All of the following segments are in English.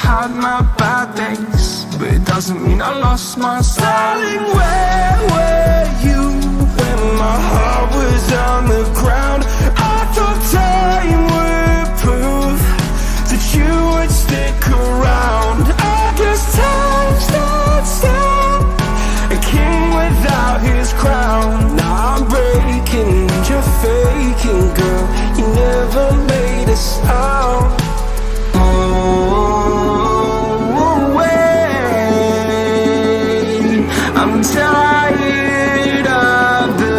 had my bad days, but it doesn't mean I lost my style. Darling, where were you when my heart was on the ground? I thought time would prove that you would stick around. I guess time stood still, a king without his crown. Now I'm breaking and you're faking, girl. You never made a sound. I'm tired of the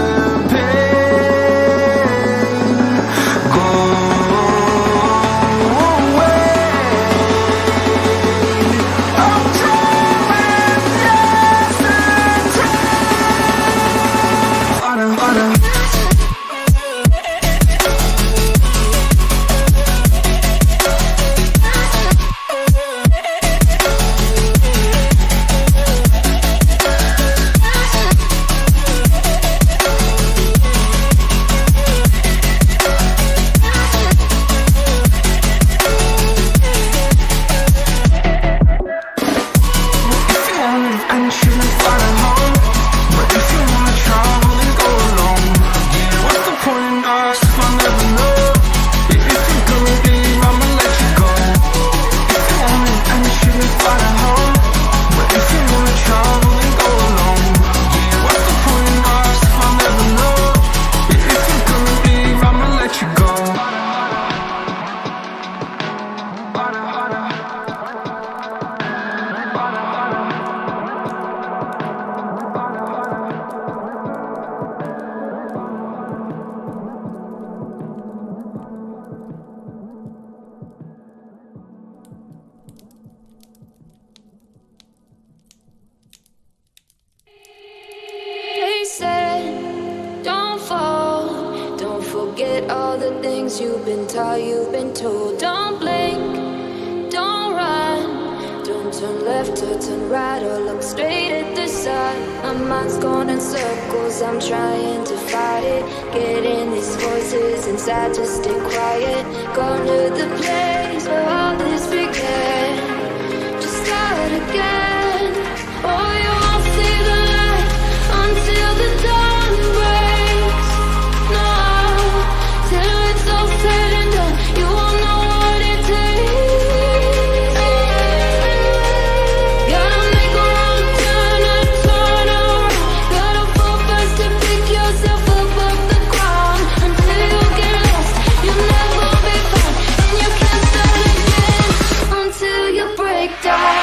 pain. Go away. I'm driving yesterday. All the things you've been taught, you've been told. Don't blink, don't run, don't turn left or turn right or look straight at the sun. My mind's going in circles, I'm trying to fight it. Getting these voices inside to stay quiet. Going to the place where all this began. Just start again. Oh, you won't see the light until the dawn breaks. No, till it's all said and done, you won't know what it takes. Gotta make a wrong turn and turn around. Gotta fall fast to pick yourself up off the ground. Until you get lost, you'll never be found. And you can't start again until you break down.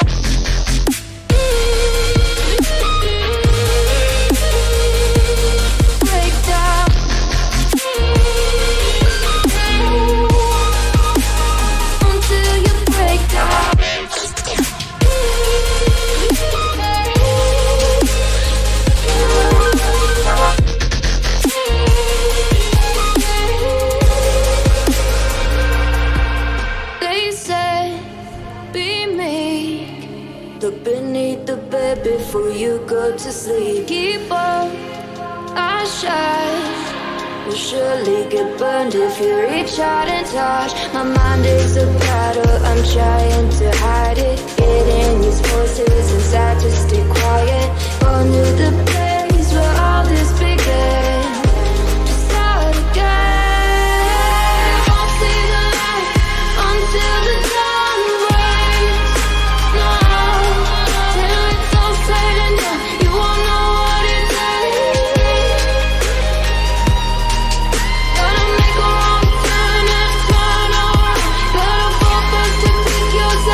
Look beneath the bed before you go to sleep. Keep on, I shine. You'll surely get burned if you reach out and touch. My mind is a battle, I'm trying to hide it. Getting these voices inside to stay quiet. Going to the place where all this began. Just start again. You won't see the light until the dawn breaks. No, till it's all said and done, you won't know what it takes. Gotta make a wrong turn and turn around. Gotta fall fast to pick yourself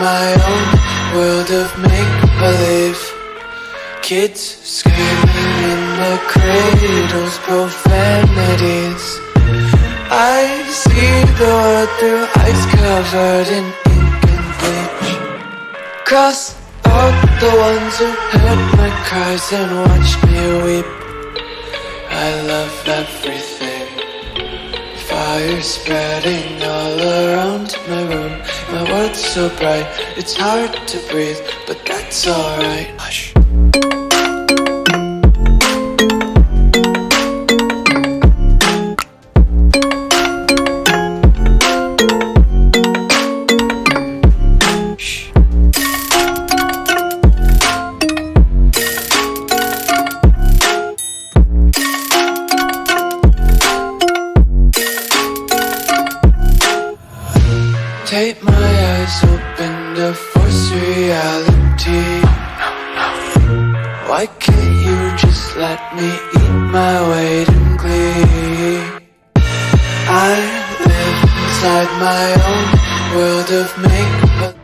my own world of make-believe. Kids screaming in the cradles, profanities. I see the world through ice covered in ink and bleach. Cross out the ones who heard my cries and watched me weep. I love everything. Fire spreading all around my room. My world's so bright, it's hard to breathe, but that's alright. Hush. Take my eyes open to force reality. Why can't you just let me eat my weight in glee? I live inside my own world of make-believe.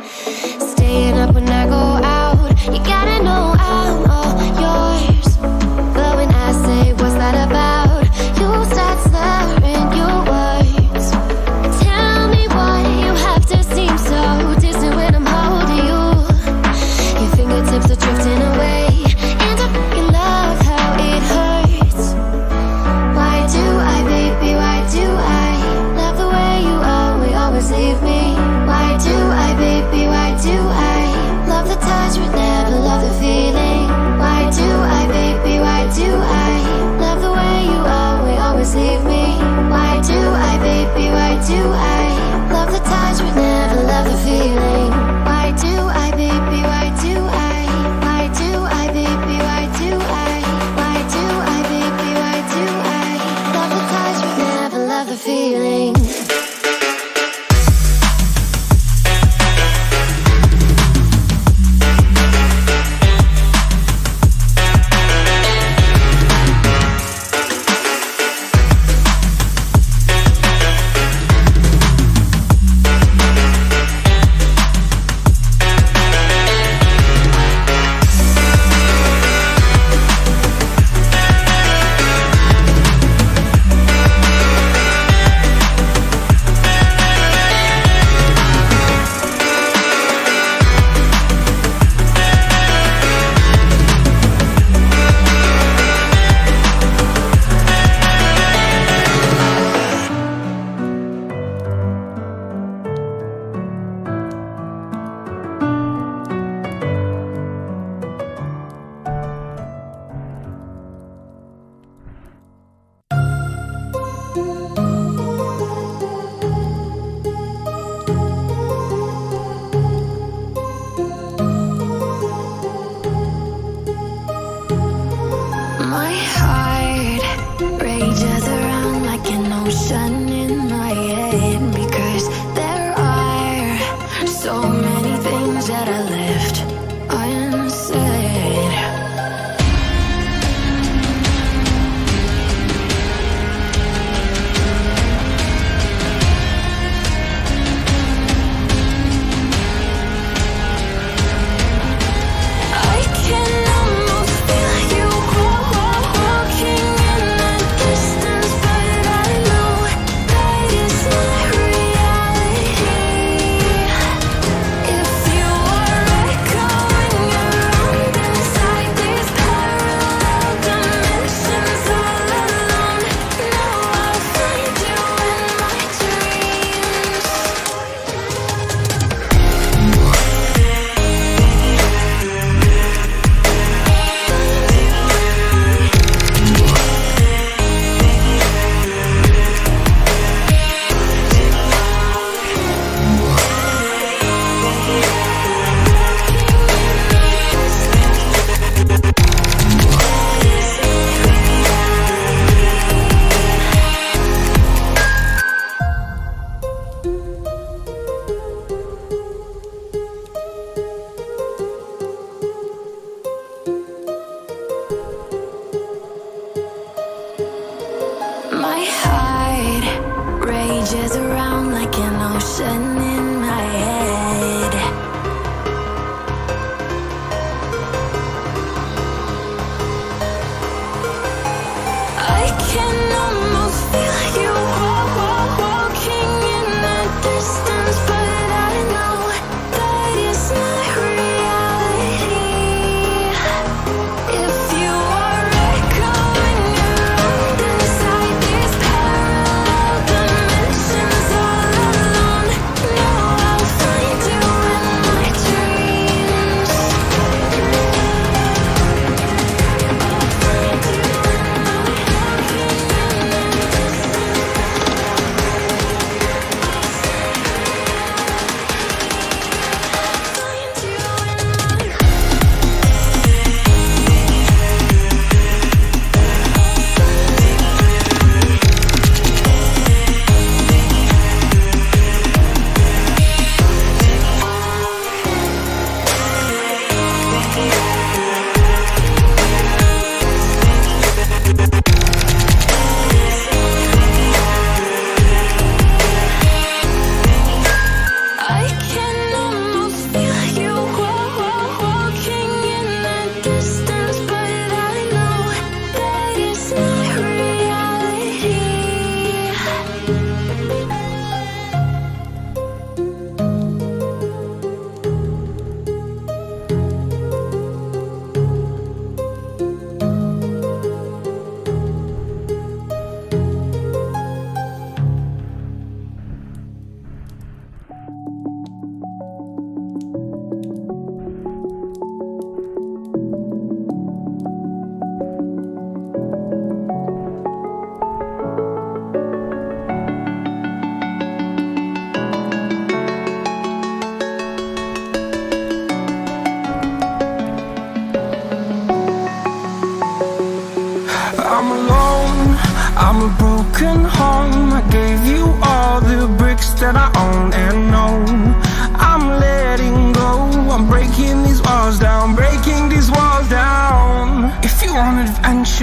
Staying up when I go out, you gotta know I'm all yours. But when I say what's that about, you start slurring your words. Tell me why you have to seem so distant when I'm holding you. Your fingertips are drifting away, and I fucking love how it hurts. Why do I, baby, why do I love the way you always leave me? Why do I, baby, why do I love the touch but never love the feeling? Why do I, baby, why do I love the way you always leave me? Why do I, baby, why do I love the touch but never love the feeling? Why do I, baby, why do I? Why do I, baby, why do I? Why do I, baby, why do I love the touch but never love the feeling?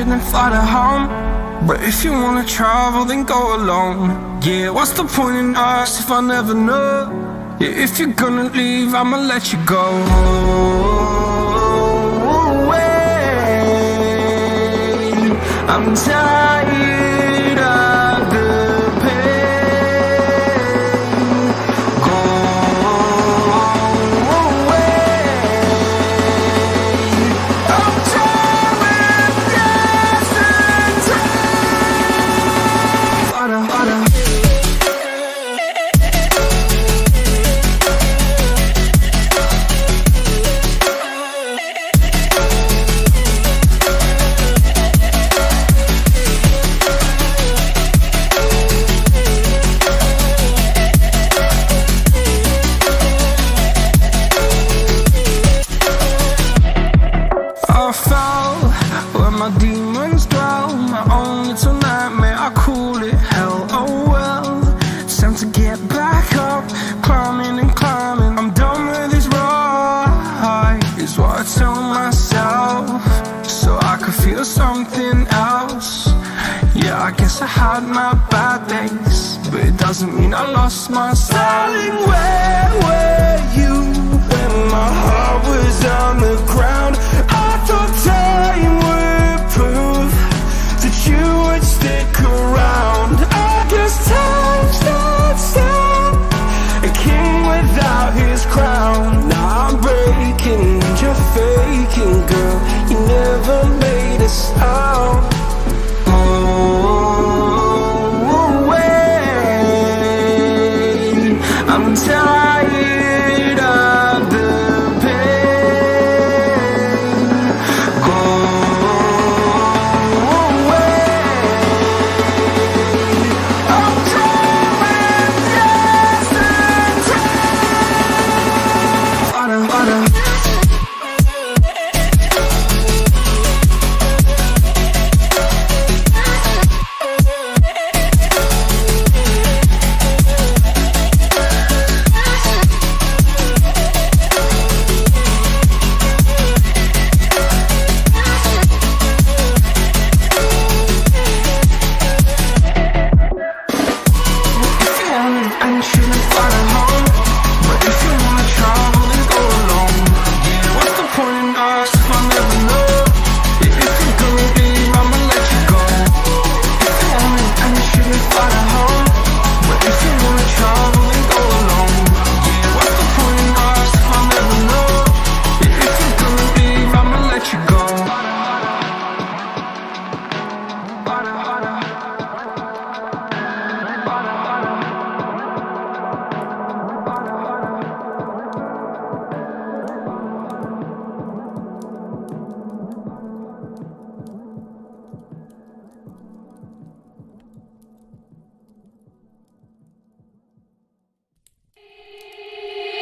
anxious, then fly to home. But if you wanna travel, then go alone. Yeah, what's the point in us if I never know? Yeah, if you're gonna leave, I'ma let you go. I'm tired of the pain. Go away. I'm tired with yesterday. Harder, harder. I fell where my demons dwell. My own little nightmare, I call it hell. Oh well, it's time to get back up. Climbing and climbing, I'm done with this ride, is what I tell myself, so I could feel something else. Yeah, I guess I had my bad days, but it doesn't mean I lost my style. Darling, where were you when my heart was on the ground? I thought time would prove that you would stick around. I guess time stood still, a king without his crown. Now I'm breaking and you're faking, girl. You never made a sound. Oh, wait, I'm tired of the pain. Go away. I'm tired with yesterday. Harder, harder.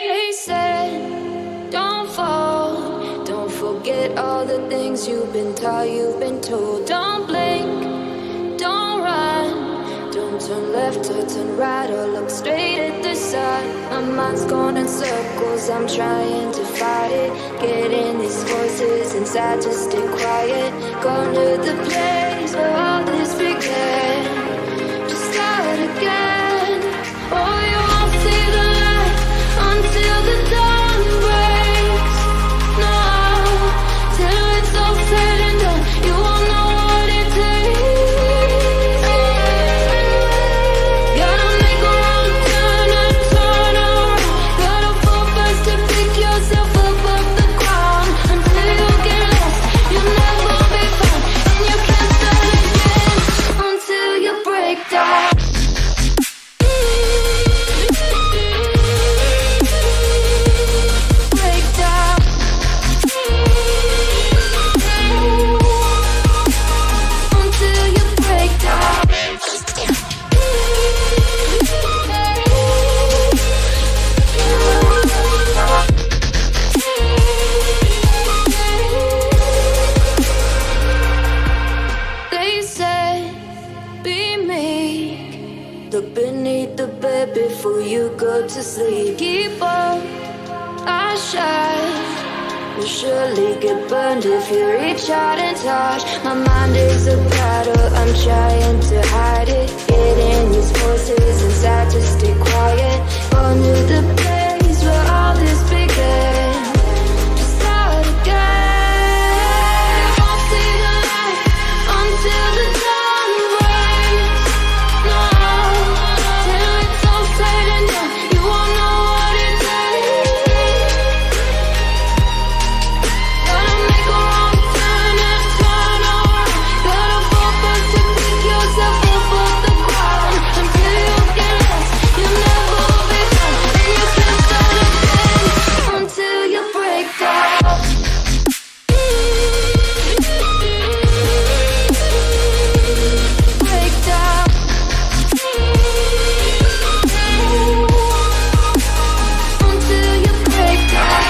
They said, don't fall, don't forget all the things you've been taught, you've been told. Don't blink, don't run, don't turn left or turn right or look straight at the sun. My mind's going in circles, I'm trying to fight it. Getting these voices inside to stay quiet. Going to the place where all this began. Just start again. Oh, you won't see the light until the dawn breaks. No, till it's all said and done, you won't know what it takes. Gotta make a wrong turn and turn around. Gotta fall fast to pick yourself up off the ground. Until you get lost, you'll never be found. And you can't start again until you break down. Break down. Until you break down. They said, be meek. Look beneath the bed before you go to sleep. Keep on, I shine. You'll surely get burned if you reach out and touch. My mind is a battle, I'm trying to hide it. Getting these voices inside to stay quiet. Going to the place where all this began. To start again. Won't see the light until the dawn breaks. No, till it's all said and done, you won't know what it takes. Gotta make a wrong turn and turn around. Gotta focus to pick yourself up off the ground. Until you get lost, you'll never be done. And you can't start again until you break down. Break down. Until you break down.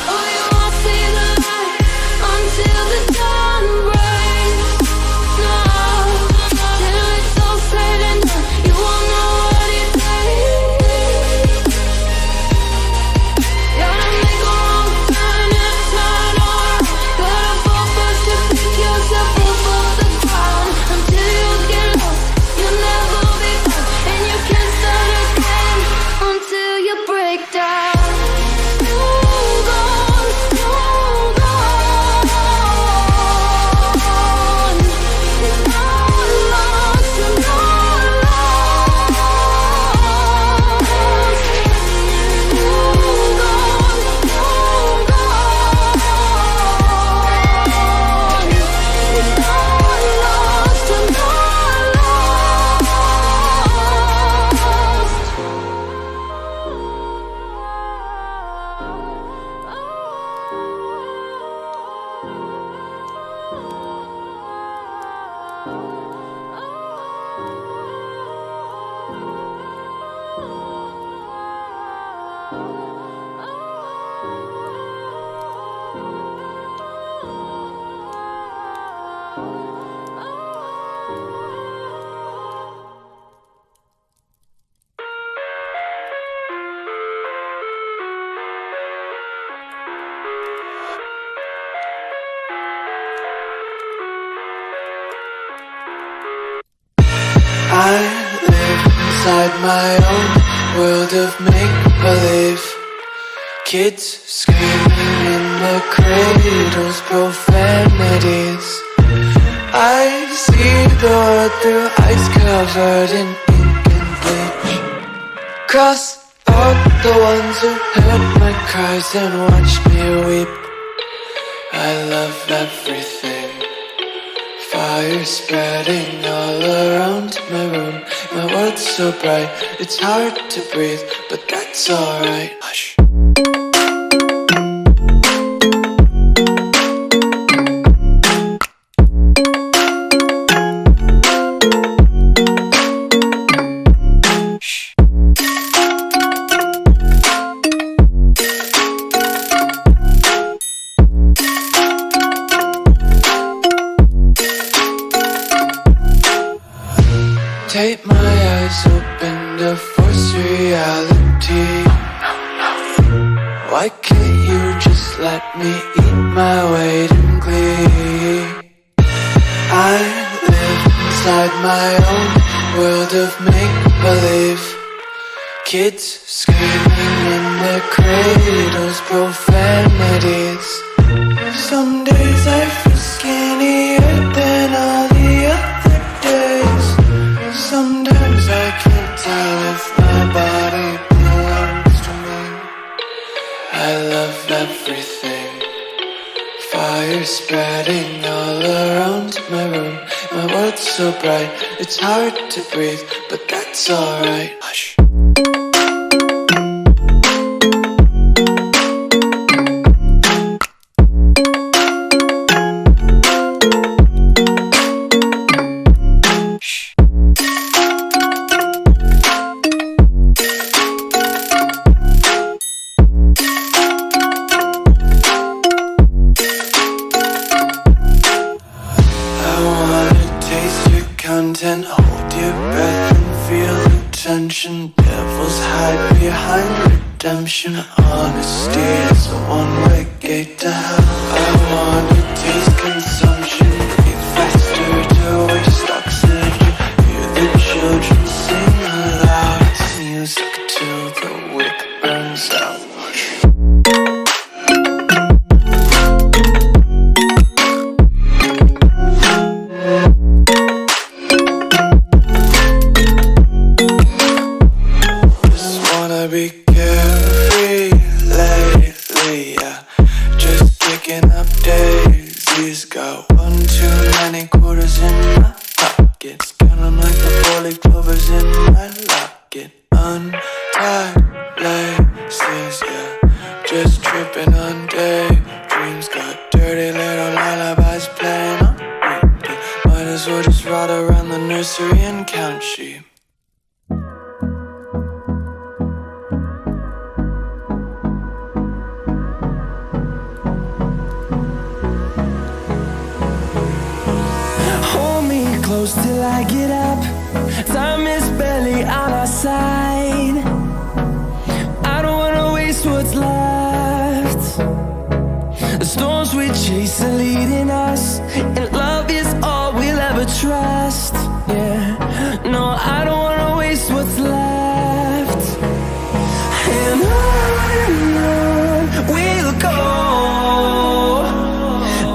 Oh, you won't see the light until the dawn breaks. No, till it's all said and done, you won't know what it takes. Gotta make a wrong turn and turn around. Gotta focus to pick yourself up off the ground. Until you get lost, you'll never be done. And you can't start again until you break down. Hold on, hold on. It's not lost, you're not lost. Hold on, hold on. It's not lost, you're not I live inside my own world of make-believe. Kids screaming in the cradles, profanities. I see the world through ice covered in ink and bleach. Cross out the ones who heard my cries and watched me weep. I love everything. Fire spreading all around my room. My world's so bright, it's hard to breathe, but that's alright. Hush. Tape my eyes open to force reality. Why can't you just let me eat my weight in glee? I live inside my own world of make-believe. Kids screaming in their cradles, profanities. Some days I feel skinnier than all the other days. Sometimes I can't tell if my body belongs to me. I love everything. Fire spreading all around my room. My world's so bright, it's hard to breathe, but that's alright. Hush. destination. Honesty is a one-way gate to hell. I wanna taste consumption, breathe faster to waste oxygen. Hear the children sing aloud. It's music till the wick burns out. Be carefree lately, yeah. Just kicking up daisies. Got one too many quarters in my pockets. Count 'em like the 4-leaf clovers in my locket. Untied laces, yeah. Just tripping on daydreams. Got dirty little lullabies playing on repeat. Might as well just ride around the nursery and count sheep. Close till I get up. Time is barely on our side. I don't wanna waste what's left. The storms we chase are leading us, and love is all we'll ever trust. Yeah, no, I don't wanna waste what's left. And on we'll go,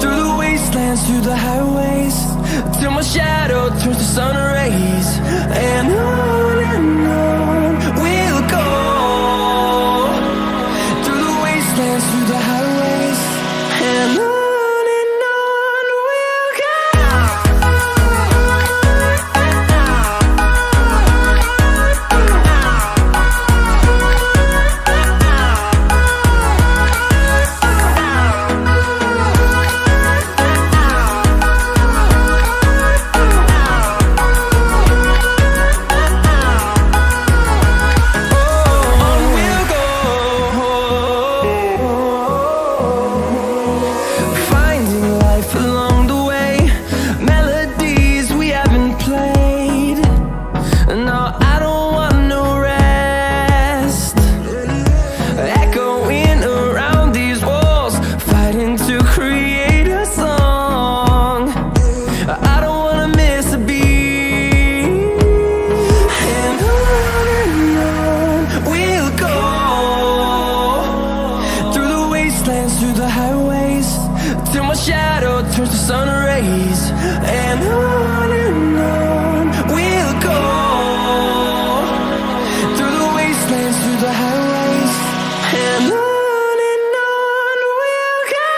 through the wastelands, through the highways, till my shadow turns to sun rays. And on we'll go, through the wastelands, through the highways. And on we'll go. Through the highways, till my shadow turns to sun rays. And on we'll go, through the wastelands, through the highways. And on we'll go.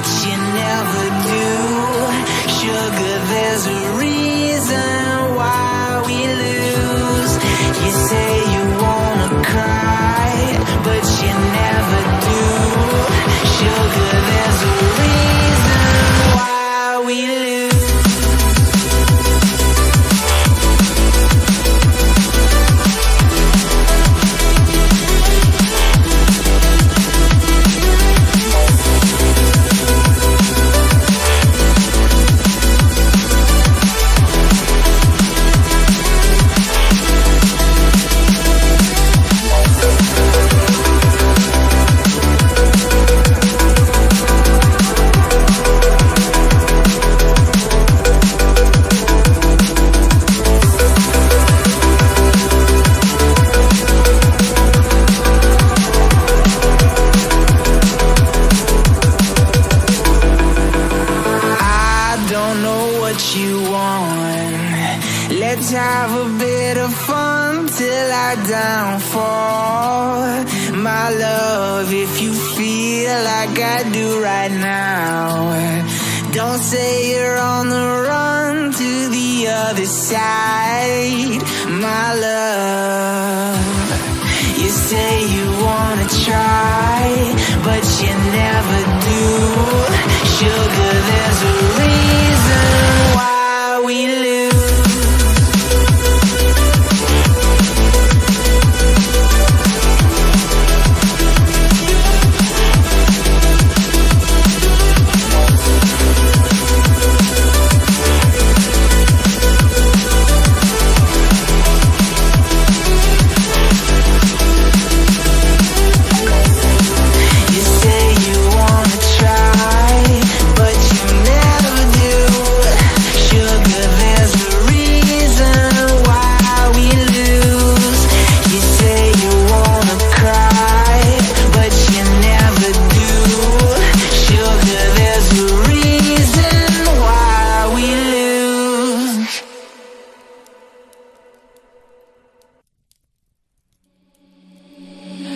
but you never do. Sugar, there's a reason why we lose. You say you wanna cry, but you never do. Sugar, there's a reason why we lose. Let's have a bit of fun till I downfall. My love, if you feel like I do right now, don't say you're on the run to the other side. My love, you say you wanna try, but you never do. Sugar, there's a reason why we lose.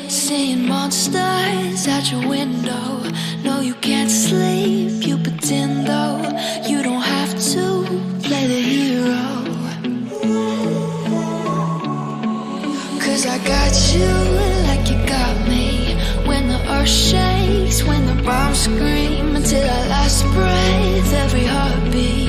Seeing monsters out your window. No, you can't sleep, you pretend though. You don't have to play the hero, 'cause I got you like you got me. When the earth shakes, when the bombs scream, until our last breath, every heartbeat.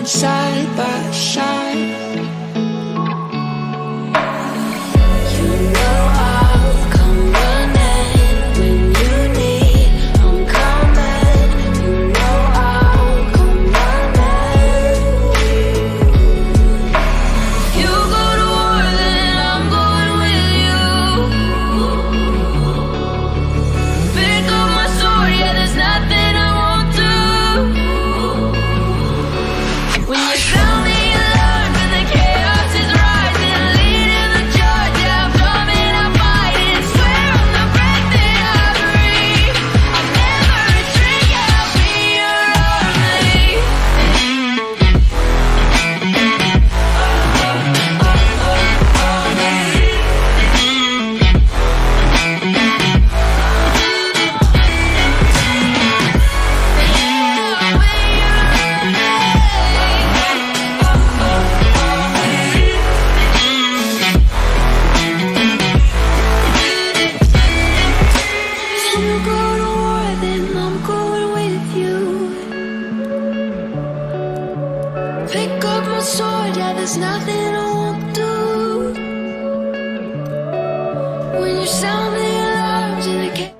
Side by side, you know I'll come running when you need. I'm coming, you know I'll come running. You go to war, then I'm going with you. Pick up my sword, yeah, there's nothing I won't do. When you tell me you learn, when the When you sound the alarms and I can't.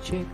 Check.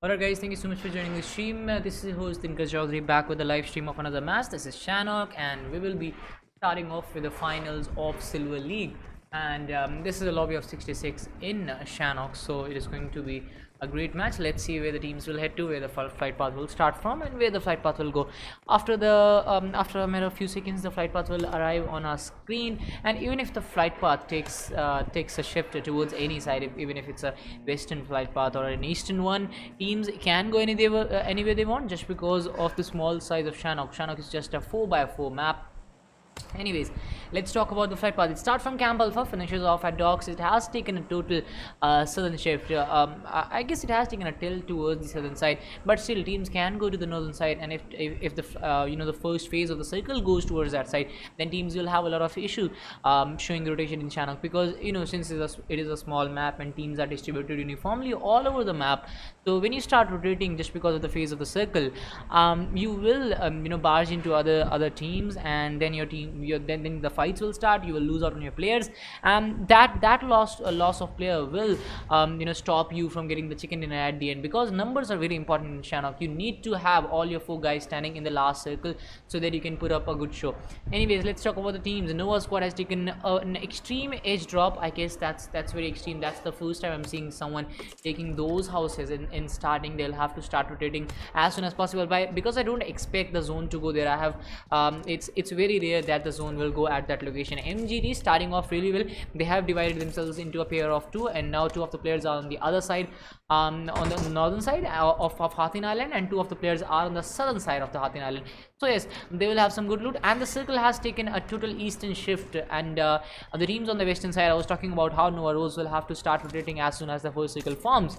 Alright guys, thank you so much for joining the stream. This is your host Dinker Chaudhary back with a live stream of another match. This is Shanok and we will be starting off with the finals of Silver League. And this is a lobby of 66 in Shanok, so it is going to be a great match. Let's see where the teams will head to, where the flight path will start from, and where the flight path will go. After a matter of few seconds, the flight path will arrive on our screen. And even if the flight path takes a shift towards any side, even if it's a western flight path or an eastern one, teams can go anywhere they want, just because of the small size of Shanok. Shanok is just a 4x4 map. Anyways, let's talk about the flight path. It starts from Camp Alpha, finishes off at Docks. It has taken a total southern shift. I guess it has taken a tilt towards the southern side, but still teams can go to the northern side. And if the the first phase of the circle goes towards that side, then teams will have a lot of issue showing the rotation in Shanok, because since it is a small map and teams are distributed uniformly all over the map. So when you start rotating just because of the phase of the circle, you will barge into other teams, and then your team then the fights will start. You will lose out on your players, and that loss of player will stop you from getting the chicken dinner at the end, because numbers are very important in Shanok. You need to have all your 4 guys standing in the last circle so that you can put up a good show. Anyways, let's talk about the teams. Nova squad has taken an extreme edge drop. I guess that's very extreme. That's the first time I'm seeing someone taking those houses in starting. They'll have to start rotating as soon as possible, because I don't expect the zone to go there. I have it's very rare that the zone will go at that location. MGD starting off really well. They have divided themselves into a pair of 2, and now 2 of the players are on the other side, on the northern side of Hathin Island, and 2 of the players are on the southern side of the Hathin Island. So yes, they will have some good loot, and the circle has taken a total eastern shift, and the teams on the western side, I was talking about how Nova Rose will have to start rotating as soon as the first circle forms,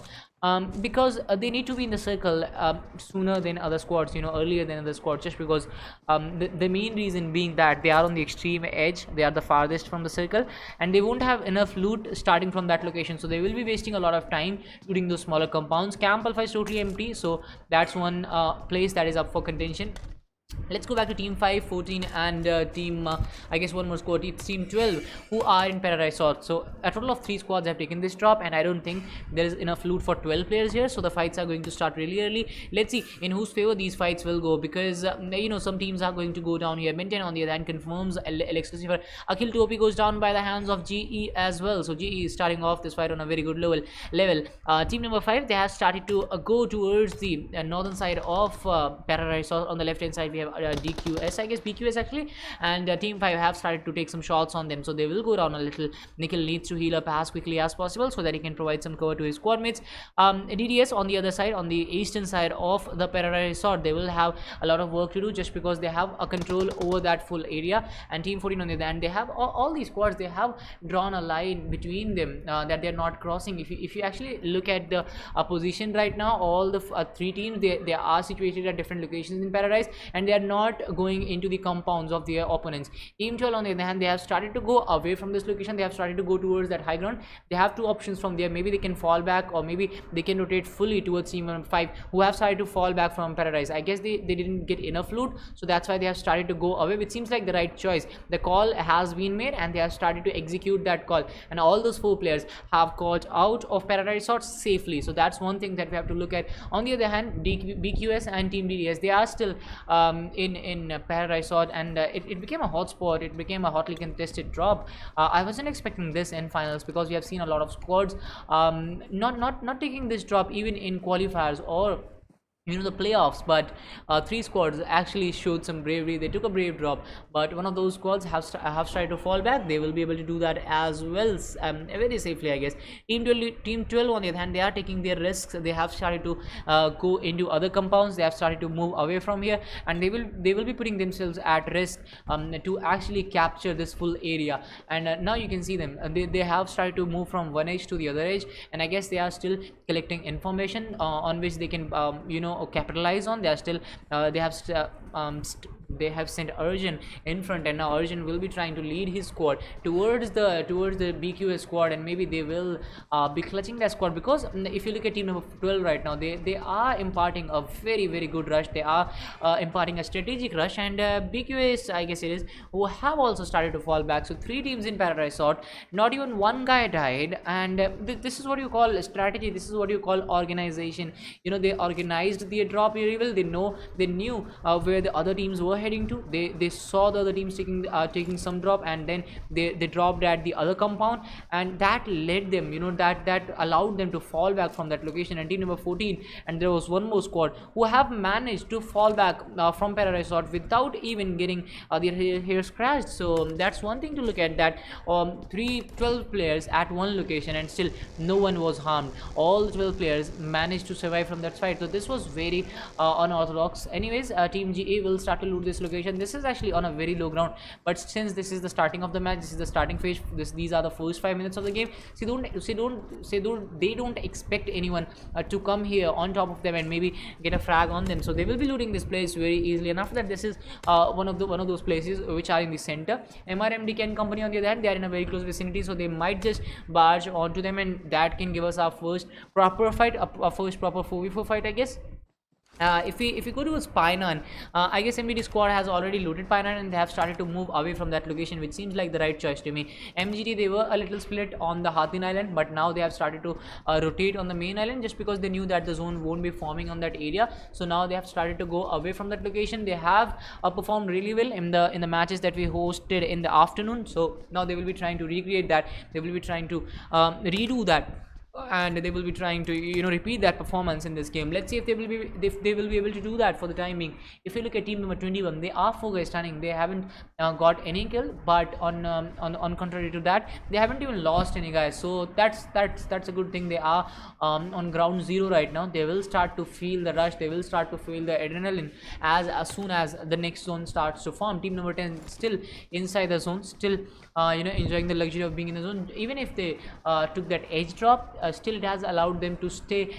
because they need to be in the circle sooner than other squads, earlier than other squads, just because the main reason being that they are on the extreme edge. They are the farthest from the circle, and they won't have enough loot starting from that location, so they will be wasting a lot of time shooting those smaller compounds. Camp Alpha is totally empty, so that's one place that is up for contention. Let's go back to team 5, 14, and team I guess one more squad. It's team 12 who are in Paradise South. So a total of 3 squads have taken this drop, and I don't think there is enough loot for 12 players here, so the fights are going to start really early. Let's see in whose favor these fights will go, because some teams are going to go down here. Minton on the other hand confirms exclusive. Akhil Topi goes down by the hands of GE as well, so GE is starting off this fight on a very good level. Team number 5, they have started to go towards the northern side of Paradise South. On the left hand side we have DQS, I guess BQS actually, and team 5 have started to take some shots on them, so they will go down a little. Nickel needs to heal up as quickly as possible so that he can provide some cover to his squad mates. DDS on the other side, on the eastern side of the Paradise Resort, they will have a lot of work to do, just because they have a control over that full area. And team 14 on the other hand, they have all these squads, they have drawn a line between them that they're not crossing. If you actually look at the position right now, all the 3 teams, they are situated at different locations in Paradise, and they are not going into the compounds of their opponents. Team 12 on the other hand, they have started to go away from this location. They have started to go towards that high ground. They have 2 options from there. Maybe they can fall back, or maybe they can rotate fully towards team 5, who have started to fall back from Paradise. I guess they didn't get enough loot, so that's why they have started to go away, which seems like the right choice. The call has been made, and they have started to execute that call, and all those 4 players have got out of Paradise Resort safely. So that's one thing that we have to look at. On the other hand, BQS and team DDS, they are still in Paradise Resort, and it became a hot spot. It became a hotly contested drop. I wasn't expecting this in finals, because we have seen a lot of squads not taking this drop even in qualifiers or the playoffs, but 3 squads actually showed some bravery. They took a brave drop, but one of those squads have started to fall back. They will be able to do that as well, very safely, I guess. Team 12 on the other hand, they are taking their risks. They have started to go into other compounds. They have started to move away from here, and they will be putting themselves at risk to actually capture this full area. And now you can see them. They have started to move from one edge to the other edge, and I guess they are still collecting information on which they can capitalize on. They are still they have they have sent Arjun in front, and now Arjun will be trying to lead his squad towards the BQA squad, and maybe they will be clutching that squad, because if you look at team number 12 right now, they are imparting a very good rush. They are imparting a strategic rush, and BQA, I guess it is, who have also started to fall back. So 3 teams in Paradise Sort, not even one guy died, and this is what you call strategy. This is what you call organization. You know, they organized the drop reveal. They knew where the other teams were heading to. They saw the other teams taking some drop, and then they dropped at the other compound, and that led them, you know, that allowed them to fall back from that location. And team number 14, and there was one more squad who have managed to fall back from Paradise Sort without even getting their hair scratched. So that's one thing to look at, that 12 players at one location, and still no one was harmed. All 12 players managed to survive from that fight. So this was very unorthodox. Anyways, team GA will start to loot this location. This is actually on a very low ground, but since this is the starting of the match, this is the starting phase, these are the first 5 minutes of the game, so they don't expect anyone to come here on top of them and maybe get a frag on them. So they will be looting this place very easily, and after that, this is one of those places which are in the center. MRMD and company, on the other hand, they are in a very close vicinity, so they might just barge onto them, and that can give us our first proper fight, our first proper 4v4 fight, I guess. If we go to Spainan, I guess MBD squad has already looted Spainan, and they have started to move away from that location, which seems like the right choice to me. MGT, they were a little split on the Hathin Island, but now they have started to rotate on the main island, just because they knew that the zone won't be forming on that area. So now they have started to go away from that location. They have performed really well in the matches that we hosted in the afternoon. So now they will be trying to recreate that. They will be trying to redo that, and they will be trying to, you know, repeat that performance in this game. Let's see if they will be able to do that for the time being. If you look at team number 21, they are 4 guys standing. They haven't got any kill, but on contrary to that, they haven't even lost any guys. So that's a good thing. They are on ground zero right now. They will start to feel the rush. They will start to feel the adrenaline as soon as the next zone starts to form. Team number 10 still inside the zone, still you know, enjoying the luxury of being in the zone. Even if they took that edge drop, still it has allowed them to stay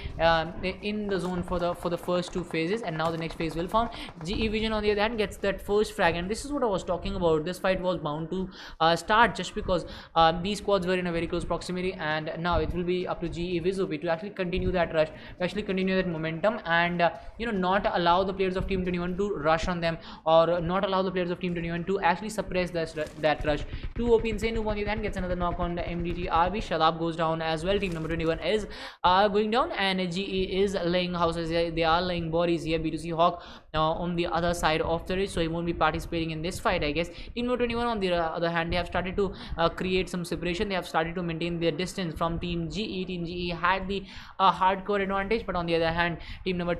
in the zone for the first 2 phases, and now the next phase will form. GE Vision, on the other hand, gets that first frag, and this is what I was talking about. This fight was bound to start, just because these squads were in a very close proximity, and now it will be up to GE Vizobi to actually continue that rush, to actually continue that momentum, and you know, not allow the players of team 21 to rush on them, or not allow the players of team 21 to actually suppress that rush. 2 OP Insane, on the other hand, gets another knock on the MDT RB. Shadab goes down as well. Team number 21 is going down, and GE is laying houses. They are laying bodies here. B2C Hawk on the other side of the ridge, so he won't be participating in this fight, I guess. Team number 21, on the other hand, they have started to create some separation. They have started to maintain their distance from team GE. Team GE had the hardcore advantage, but on the other hand, team number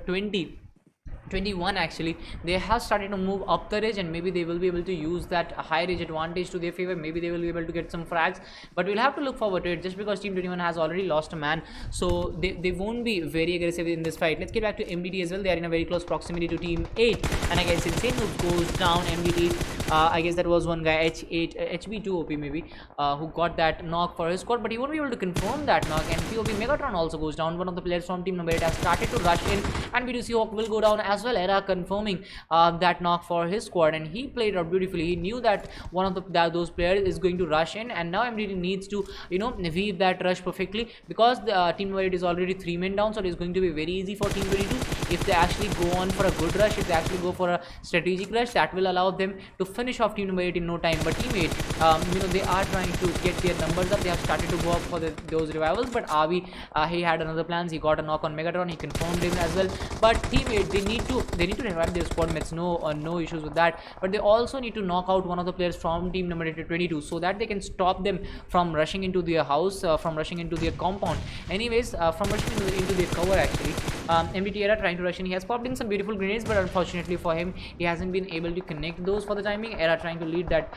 21 actually, they have started to move up the ridge, and maybe they will be able to use that high ridge advantage to their favor. Maybe they will be able to get some frags, but we'll have to look forward to it, just because team 21 has already lost a man, so they won't be very aggressive in this fight. Let's get back to MDT as well. They are in a very close proximity to team 8, and I guess Insane Move goes down. MDT, I guess that was one guy, HB2OP maybe, who got that knock for his squad, but he won't be able to confirm that knock. And POB Megatron also goes down. One of the players from team number 8 has started to rush in, and B2C Hawk will go down as well. Era confirming that knock for his squad, and he played out beautifully. He knew that one of those players is going to rush in, and now MDT needs to, you know, weave that rush perfectly, because the team number 8 is already 3 men down, so it is going to be very easy for team 22 if they actually go on for a good rush, if they actually go for a strategic rush. That will allow them to finish off team number 8 in no time. But team 8, you know, they are trying to get their numbers up. They have started to go up for those revivals, but Avi, he had another plans. He got a knock on Megatron. He confirmed him as well. But team 8, they need to revive their squad mates. No issues with that, but they also need to knock out one of the players from team number 22, so that they can stop them from rushing into their house, from rushing into their compound. Anyways, from rushing into their cover actually. MDT Era trying to rush in. He has popped in some beautiful grenades, but unfortunately for him, he hasn't been able to connect those for the timing. Era trying to lead that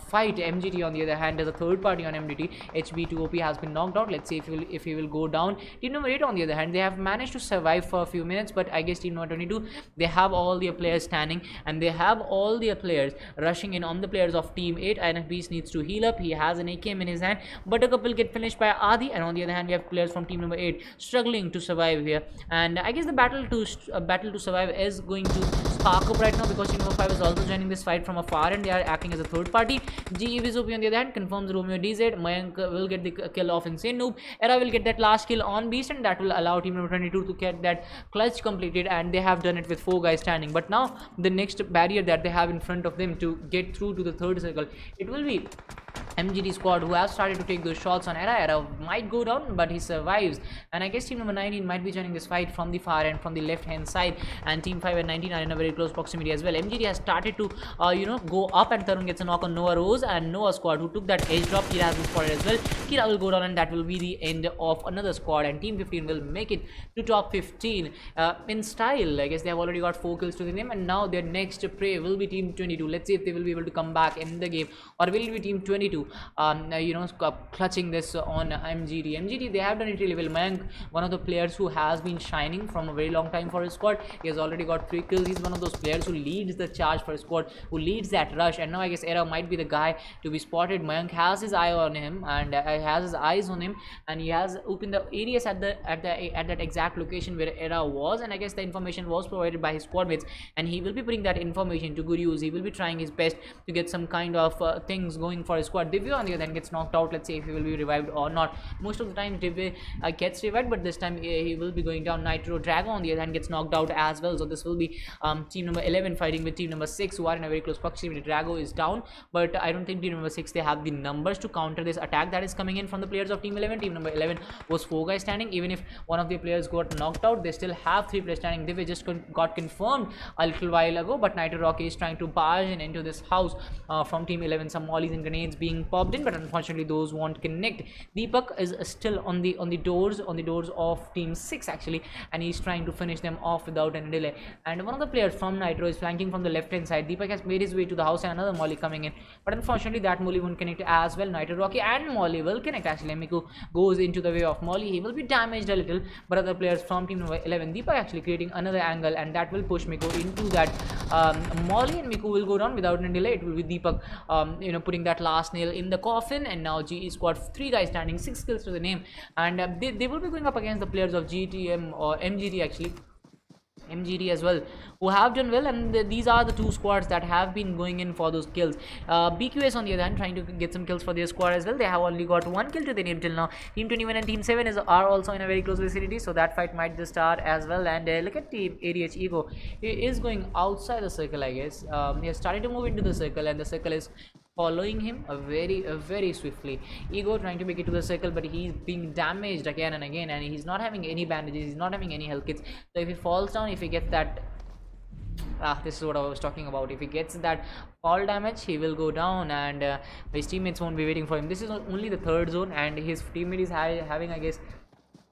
fight. MGT, on the other hand, as a third party on MDT, HB2OP has been knocked out. Let's see if he will go down. Team number 8, on the other hand, they have managed to survive for a few minutes, but I guess team number 22, they have all their players standing, and they have all their players rushing in on the players of team 8. INF Beast needs to heal up. He has an AKM in his hand. Buttercup will get finished by Adi, and on the other hand, we have players from team number 8 struggling to survive here. And I guess the battle battle to survive is going to spark up right now, because team number 5 is also joining this fight from afar and they are acting as a third party. GE Vizopi on the other hand confirms Romeo DZ. Mayank will get the kill off Insane Noob. Era will get that last kill on Beast, and that will allow team number 22 to get that clutch completed, and they have done it with 4 guys standing. But now the next barrier that they have in front of them to get through to the third circle, it will be MGT squad, who have started to take those shots on Era. Era might go down, but he survives, and I guess team number 19 might be joining this fight from the far end, from the left hand side, and team 5 and 19 are in a very close proximity as well. MGT has started to go up, and Tarun gets a knock on Noah Rose, and Noah squad, who took that edge drop, Kira has been spotted as well. Kira will go down, and that will be the end of another squad, and team 15 will make it to top 15 in style. I guess they have already got 4 kills to the name, and now their next prey will be team 22. Let's see if they will be able to come back in the game, or will it be team 22 clutching this on MGT. MGT, they have done it really well. Mayank, one of the players who has been shining from a very long time for his squad, he has already got 3 kills. He's one of those players who leads the charge for his squad, who leads that rush, and now I guess Era might be the guy to be spotted. Mayank has his eye on him, and has his eyes on him, and he has opened the areas at that exact location where Era was, and I guess the information was provided by his squad mates, and he will be putting that information to good use. He will be trying his best to get some kind of things going for his squad. Divya on the other hand gets knocked out. Let's see if he will be revived or not. Most of the time Divya gets revived, but this time he will be going down. Nitro Drago on the other hand gets knocked out as well, so this will be team number 11 fighting with team number 6, who are in a very close proximity. Drago is down, but I don't think team number 6, they have the numbers to counter this attack that is coming in from the players of team 11. Team number 11 was 4 guys standing. Even if one of the players got knocked out, they still have 3 players standing. Divya just got confirmed a little while ago, but Nitro Rocky is trying to barge in into this house from team 11. Some mollies and grenades being popped in, but unfortunately those won't connect. Deepak is still on the doors of team 6 actually, and he's trying to finish them off without any delay. And one of the players from Nitro is flanking from the left hand side. Deepak has made his way to the house, and another molly coming in, but unfortunately that molly won't connect as well. Nitro Rocky and molly will connect actually. Miku goes into the way of molly. He will be damaged a little, but other players from team number 11, Deepak actually creating another angle, and that will push Miku into that molly, and Miku will go down without any delay. It will be Deepak putting that last nail in the coffin, and now GE squad, 3 guys standing, 6 kills to the name, and they will be going up against the players of GTM or MGT actually. MGT as well, who have done well, and these are the 2 squads that have been going in for those kills. BQS on the other hand trying to get some kills for their squad as well. They have only got 1 kill to the name till now. Team 21 and team 7 are also in a very close vicinity, so that fight might just start as well. And look at team ADH Ego. He is going outside the circle, I guess. He has started to move into the circle, and the circle is following him very swiftly. Ego trying to make it to the circle, but he's being damaged again and again, and he's not having any bandages, he's not having any health kits. So if he falls down, if he gets that this is what I was talking about, if he gets that fall damage, he will go down, and his teammates won't be waiting for him. This is only the 3rd zone, and his teammate is having, I guess,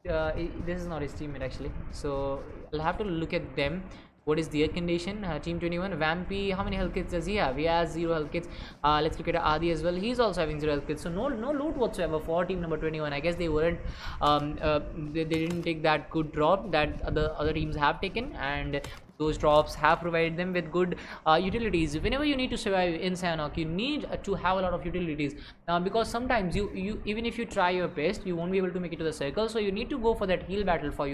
this is not his teammate actually, so I'll have to look at them. What is their condition? Team 21, Vampy, how many health kits does he have? He has 0 health kits. Let's look at Adi as well. He's also having 0 health kits. So no loot whatsoever for team number 21. I guess they weren't, they didn't take that good drop that the other teams have taken, and those drops have provided them with good utilities. Whenever you need to survive in Sanhok, you need to have a lot of utilities, because sometimes you even if you try your best, you won't be able to make it to the circle. So you need to go for that heal battle for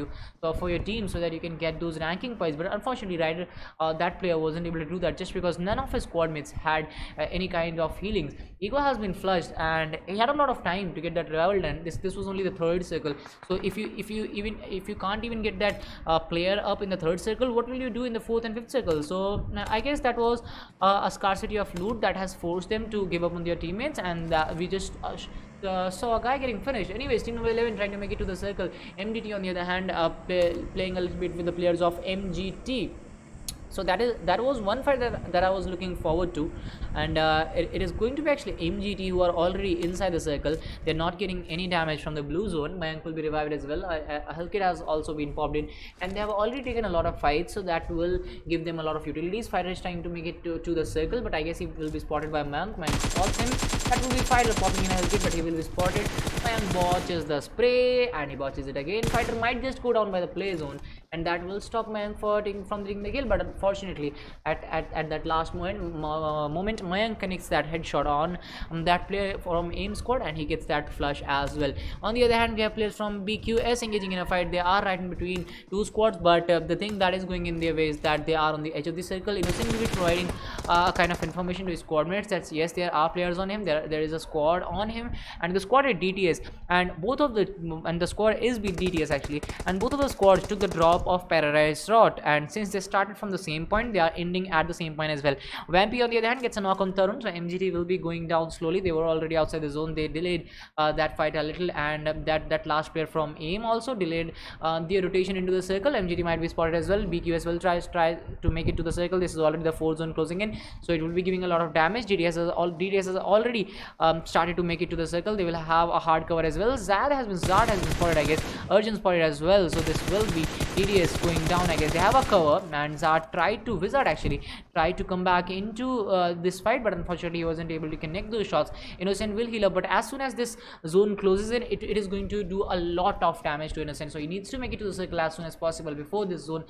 your team, so that you can get those ranking points. But unfortunately, Ryder, that player wasn't able to do that, just because none of his squad mates had any kind of healings. Ego has been flushed, and he had a lot of time to get that revival done. This was only the 3rd circle, so if you can't even get that player up in the 3rd circle, what will you do in the 4th and 5th circle? So I guess that was a scarcity of loot that has forced them to give up on their teammates, and we just saw a guy getting finished. Anyways, team number 11 trying to make it to the circle. MDT on the other hand playing a little bit with the players of MGT. So that was one fight that I was looking forward to, and it is going to be actually MGT, who are already inside the circle. They're not getting any damage from the blue zone. Mayank will be revived as well. A health kit has also been popped in, and they have already taken a lot of fights, so that will give them a lot of utilities. Fighter is trying to make it to the circle, but I guess he will be spotted by Mayank. Mayank spots him. That will be Fighter popping in a health kit, but he will be spotted. Mayank botches the spray, and he botches it again. Fighter might just go down by the play zone. and that will stop Mayank for from taking the kill. But unfortunately, at that last moment, Mayank connects that headshot on that player from aim squad, and he gets that flush as well. On the other hand, we have players from BQS engaging in a fight. They are right in between two squads, but the thing that is going in their way is that they are on the edge of the circle. Innocent will be providing kind of information to his squad mates that yes, there are players on him, there is a squad on him, and the squad is DTS, and the squad is DTS actually, and both of the squads took the drop of Paradise Rot, and since they started from the same point, they are ending at the same point as well. Vampy on the other hand gets a knock on Tarun, so MGT will be going down slowly. They were already outside the zone. They delayed that fight a little, and that last player from aim also delayed their rotation into the circle. MGT might be spotted as well. BQS will try to make it to the circle. This is already the 4th zone closing in, so it will be giving a lot of damage. DTS has already started to make it to the circle. They will have a hard cover as well. Zad has been spotted, I guess. Urgent spotted as well, so this will be DTS going down, I guess. They have a cover, and Zad tried to come back into this fight, but unfortunately he wasn't able to connect those shots. Innocent will heal up, but as soon as this zone closes in, it is going to do a lot of damage to Innocent, so he needs to make it to the circle as soon as possible before this zone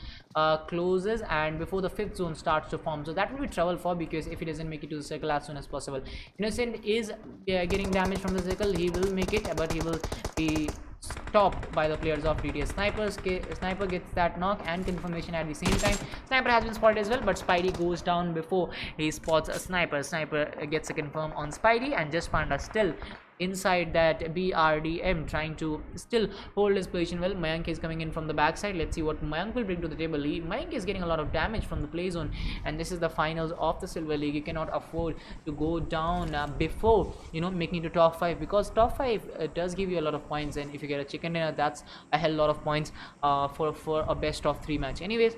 closes and before the 5th zone starts to form. So that will be trouble for, because if he doesn't make it to the circle as soon as possible. Innocent is getting damage from the circle. He will make it, but he will be stopped by the players of DTS. Sniper gets that knock and confirmation at the same time. Sniper has been spotted as well, but Spidey goes down before he spots a Sniper. Sniper gets a confirm on Spidey, and Just Panda still inside that BRDM, trying to still hold his position well. Mayank is coming in from the backside. Let's see what Mayank will bring to the table. Mayank is getting a lot of damage from the play zone, and this is the finals of the Silver League. You cannot afford to go down before making to top 5, because top 5 does give you a lot of points, and if you get a chicken dinner, that's a hell lot of points for a best of 3 match. Anyways,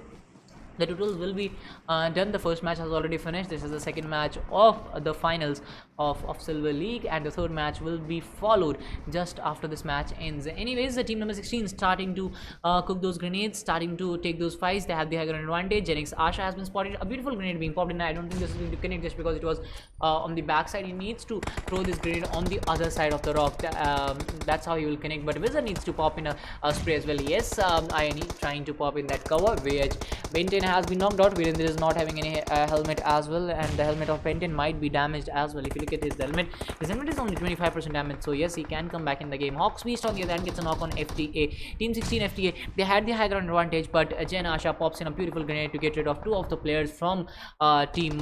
the totals will be done. The first match has already finished. This is the second match of the finals of Silver League, and the third match will be followed just after this match ends. Anyways, the team number 16 starting to cook those grenades, starting to take those fights. They have the high ground advantage. Genix Asha has been spotted. A beautiful grenade being popped in. I don't think this is going to connect just because it was on the backside. He needs to throw this grenade on the other side of the rock. That's how he will connect. But Wizard needs to pop in a spray as well. Yes, INE trying to pop in that cover. Benton has been knocked out. Virendra is not having any helmet as well, and the helmet of Benton might be damaged as well. If you look at his helmet is only 25% damage, so yes, he can come back in the game. Hawks Beast on the other hand gets a knock on FTA. Team 16 FTA, they had the high ground advantage, but Jen Asha pops in a beautiful grenade to get rid of 2 of the players from team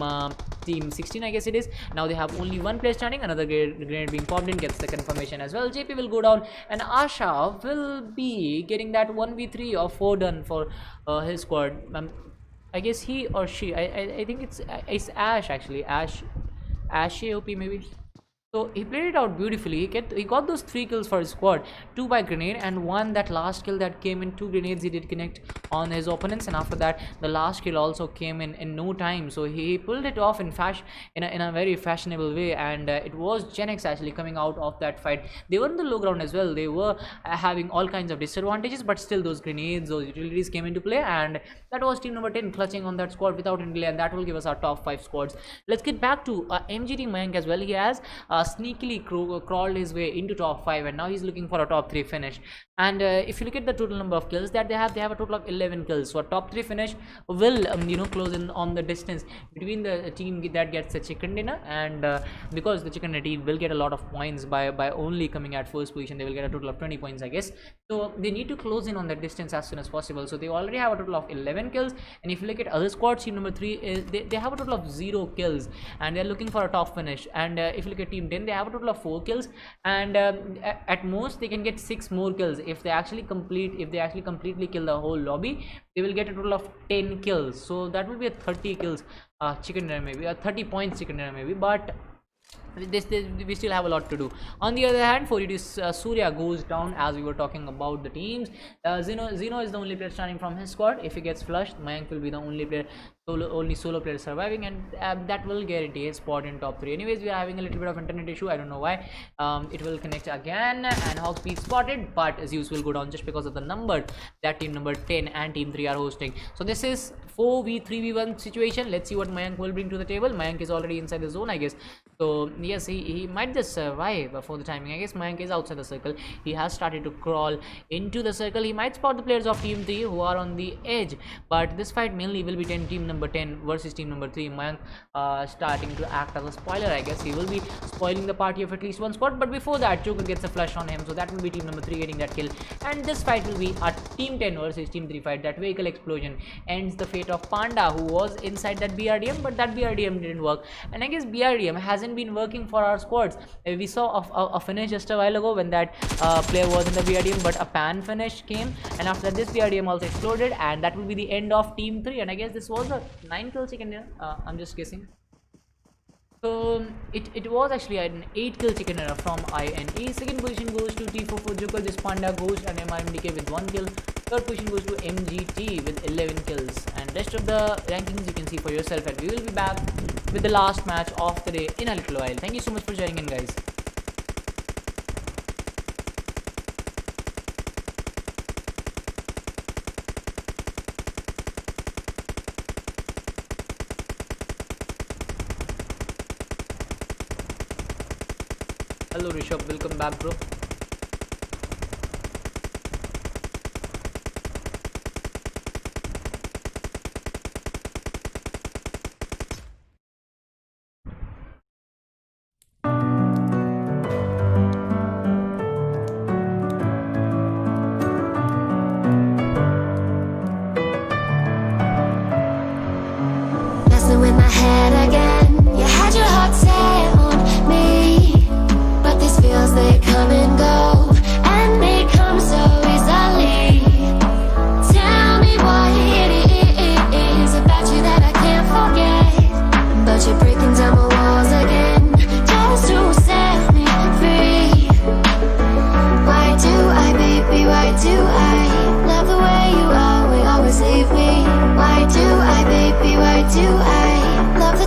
16, I guess it is. Now they have only 1 player standing. Another grenade being popped in gets the confirmation as well. JP will go down, and Asha will be getting that 1v3 or 4 done for his squad. I guess he or she, I think it's Ash actually, Ash AOP maybe. So he played it out beautifully. He got those 3 kills for his squad, 2 by grenade, and 1 that last kill that came in 2 grenades he did connect on his opponents, and after that the last kill also came in no time. So he pulled it off in a very fashionable way, and it was Genex actually coming out of that fight. They were in the low ground as well. They were having all kinds of disadvantages, but still those grenades, those utilities came into play, and that was team number 10 clutching on that squad without any delay, and that will give us our top 5 squads. Let's get back to MGT Mayank as well. He has sneakily crawled his way into top 5, and now he's looking for a top 3 finish. And if you look at the total number of kills that they have a total of 11 kills. So a top 3 finish will close in on the distance between the team that gets the chicken dinner, and because the chicken dinner team will get a lot of points by only coming at first position, they will get a total of 20 points, I guess. So they need to close in on that distance as soon as possible. So they already have a total of 11 kills, and if you look at other squads, team number 3 is they have a total of 0 kills, and they're looking for a top finish. And if you look at team 10, they have a total of 4 kills, and at most they can get 6 more kills. If they actually completely kill the whole lobby, they will get a total of 10 kills. So that will be a 30 kills chicken dinner, maybe a 30 points chicken dinner maybe, but we still have a lot to do. On the other hand, for it is Surya goes down, as we were talking about the teams. Zeno is the only player standing from his squad. If he gets flushed, Mayank will be the only player, only solo player surviving, and that will guarantee a spot in top 3. Anyways, we are having a little bit of internet issue. I don't know why. It will connect again, and Hawks be spotted, but Zeus will go down just because of the number that team number 10 and team 3 are hosting. So this is 4v3v1 situation. Let's see what Mayank will bring to the table. Mayank is already inside the zone, I guess, so yes, he might just survive for the timing. I guess Mayank is outside the circle. He has started to crawl into the circle. He might spot the players of team 3 who are on the edge, but this fight mainly will be team number 10 versus team number 3. Mayank starting to act as a spoiler. I guess he will be spoiling the party of at least one spot, but before that Joker gets a flush on him, so that will be team number 3 getting that kill, and this fight will be a team 10 versus team 3 fight. That vehicle explosion ends the fate of Panda, who was inside that BRDM, but that BRDM didn't work, and I guess BRDM hasn't been working for our squads. We saw a finish just a while ago when that player was in the BRDM, but a pan finish came, and after that this BRDM also exploded, and that will be the end of team 3. And I guess this was a 9 kill chicken dinner. I'm just guessing. So it was actually an 8 kill chicken dinner from INE. Second position goes to T4 for Joker, this Panda Ghost and MRMDK with 1 kill. Third position goes to MGT with 11 kills, and rest of the rankings you can see for yourself, and we will be back with the last match of the day in a little while. Thank you so much for joining in, guys. Hello Rishabh, welcome back, bro. Messing with my head again. You had your heart set on me, but these feels, they come and go, and they come so easily. Tell me what it is about you that I can't forget, but you're breaking down my walls again just to set me free. Why do I, baby, why do I love the way you are, we always leave me? Why do I, baby, why do I love the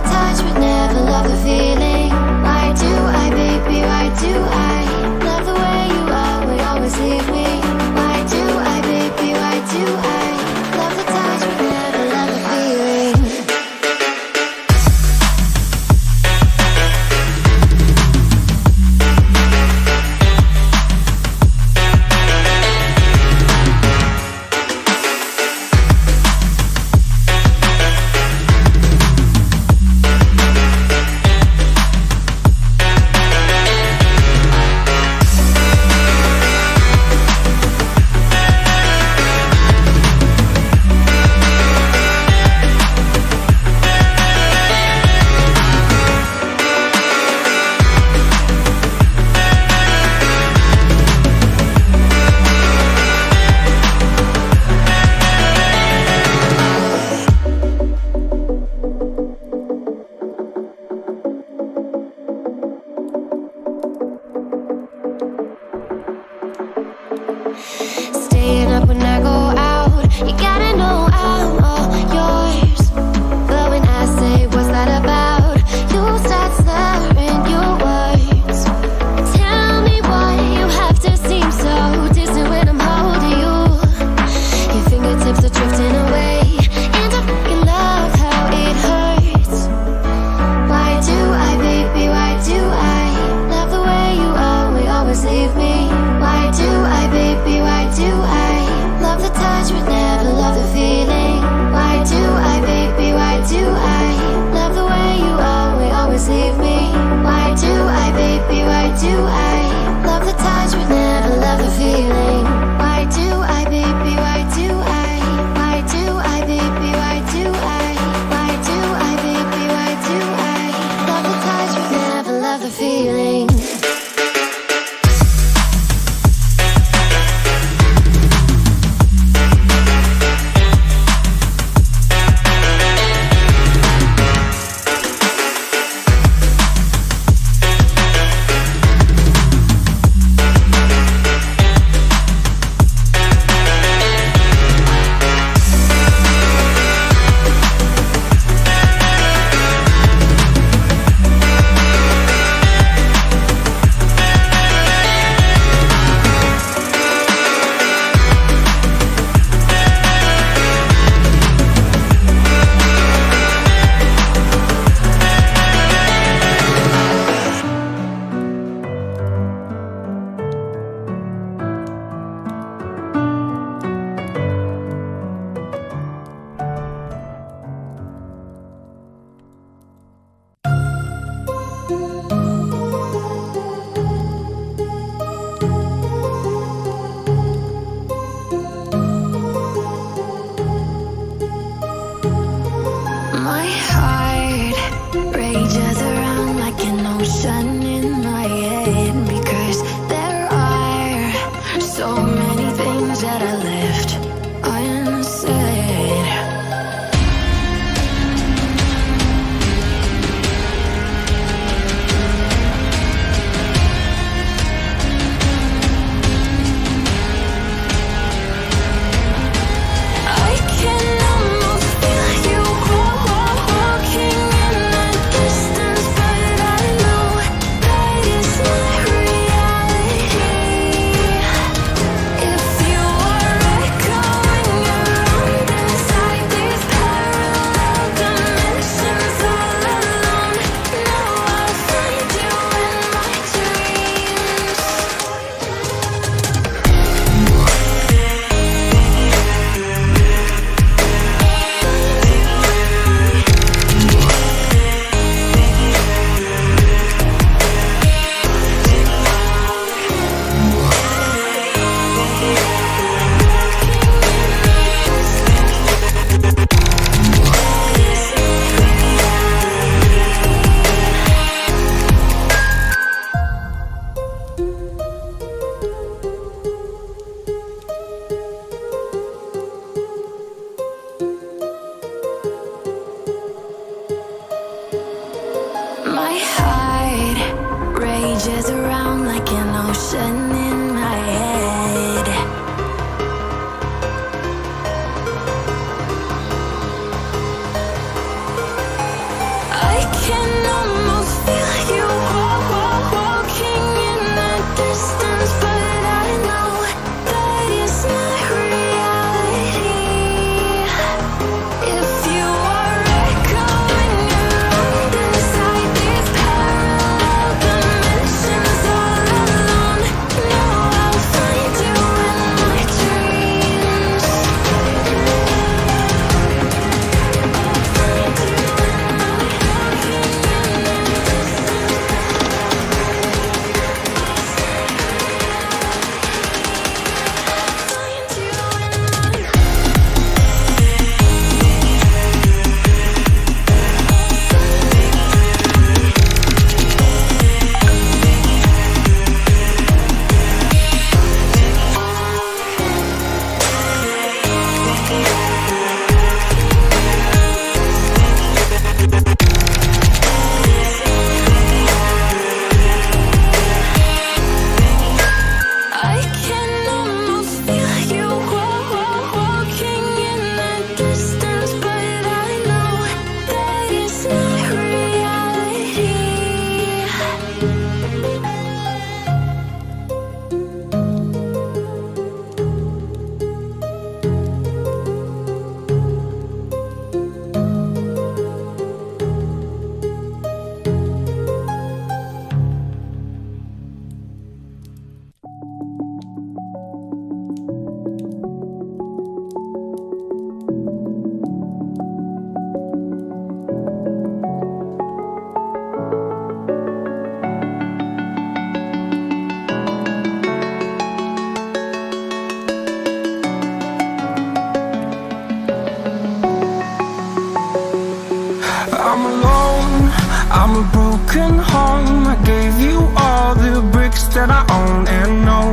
I'm a broken home. I gave you all the bricks that I own and know.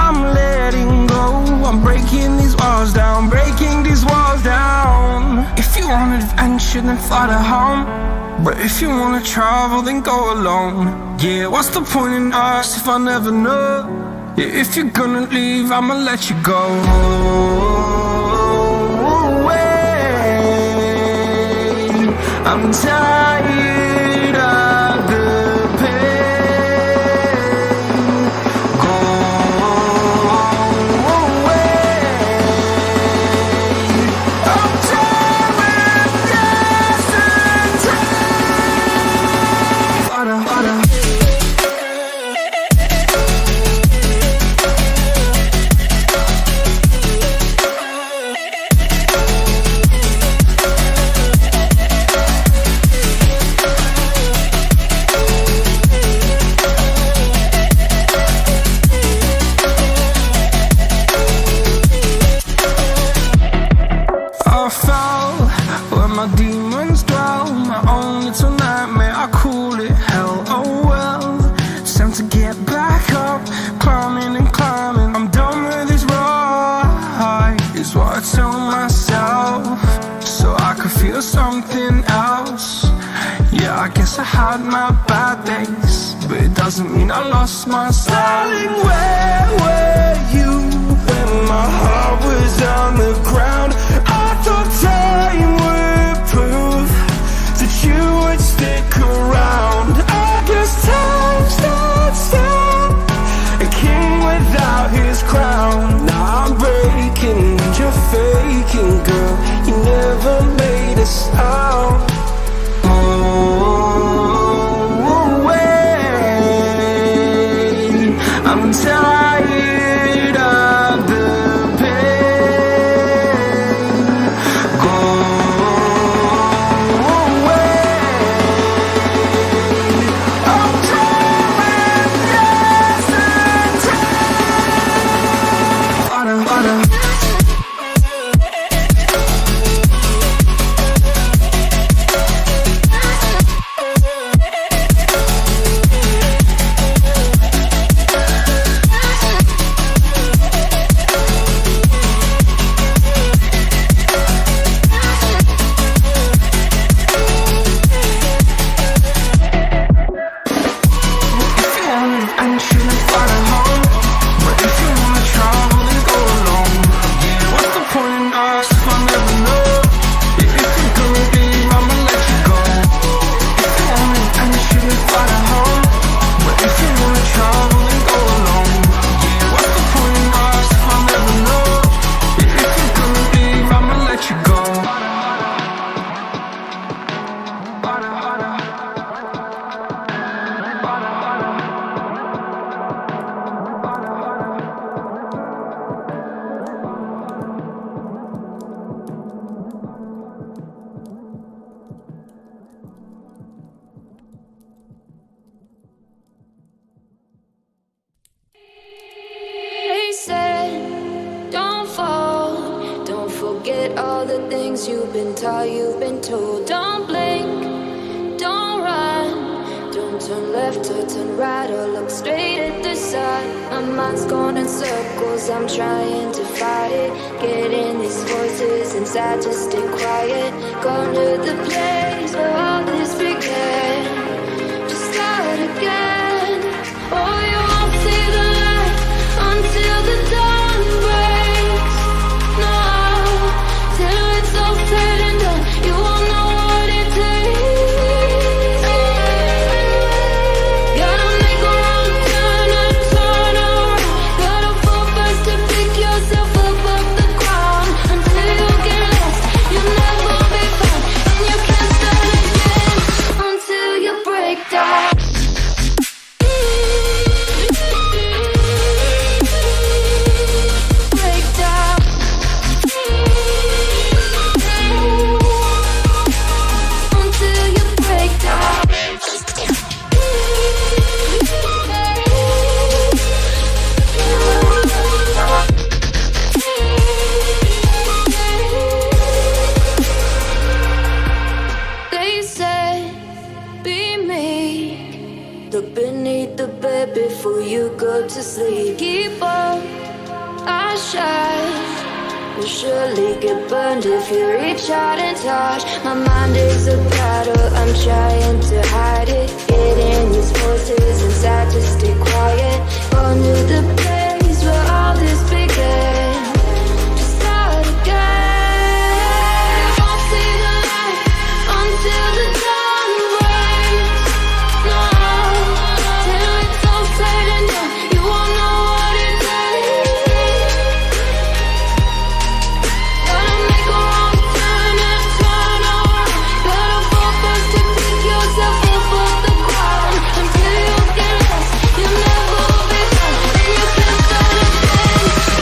I'm letting go. I'm breaking these walls down, breaking these walls down. If you want adventure, then fly to home. But if you wanna travel, then go alone. Yeah, what's the point in us if I never know? Yeah, if you're gonna leave, I'ma let you go. I'm tired of the pain. Go away. I'm tired of yesterday. Harder. I fell where my demons dwell. My own little nightmare, I call it hell. Oh well, it's time to get back up. Climbing and climbing, I'm done with this ride, is what I tell myself, so I could feel something else. Yeah, I guess I had my bad days, but it doesn't mean I lost my style. Darling, where were you when my heart was on the ground? I thought time would prove that you would stick around. I guess time stood still, a king without his crown. Now I'm breaking and you're faking, girl. You never made a sound. I'm tired of the pain. Go away. I'm tired of yesterday. Harder. They said, don't fall. Don't forget all the things you've been taught, you've been told. Don't blink, don't run. Don't turn left or turn right or look straight at the sun. My mind's going in circles, I'm trying to fight it. Getting these voices inside to stay quiet. Gone to the place where all this began. Just start again. Oh, you won't see the light until the dawn breaks. No, till it's all said and done, you won't know what it takes. Gotta make a wrong turn and turn around. Gotta fall fast to pick yourself up off the ground. Until you get lost, you'll never be found, and you can't start again. before you go to sleep. Keep on, I shine. You'll surely get burned if you reach out and touch. My mind is a battle, I'm trying to hide it. Getting these voices inside to stay quiet. On to the place where all this began. To start again. Won't see the light until the dawn breaks. No, till it's all said and done, you won't know what it takes. Gotta make a wrong turn and turn around. Gotta fall first to pick yourself up off the ground. Until you get lost, you'll never be found. And you can't start again.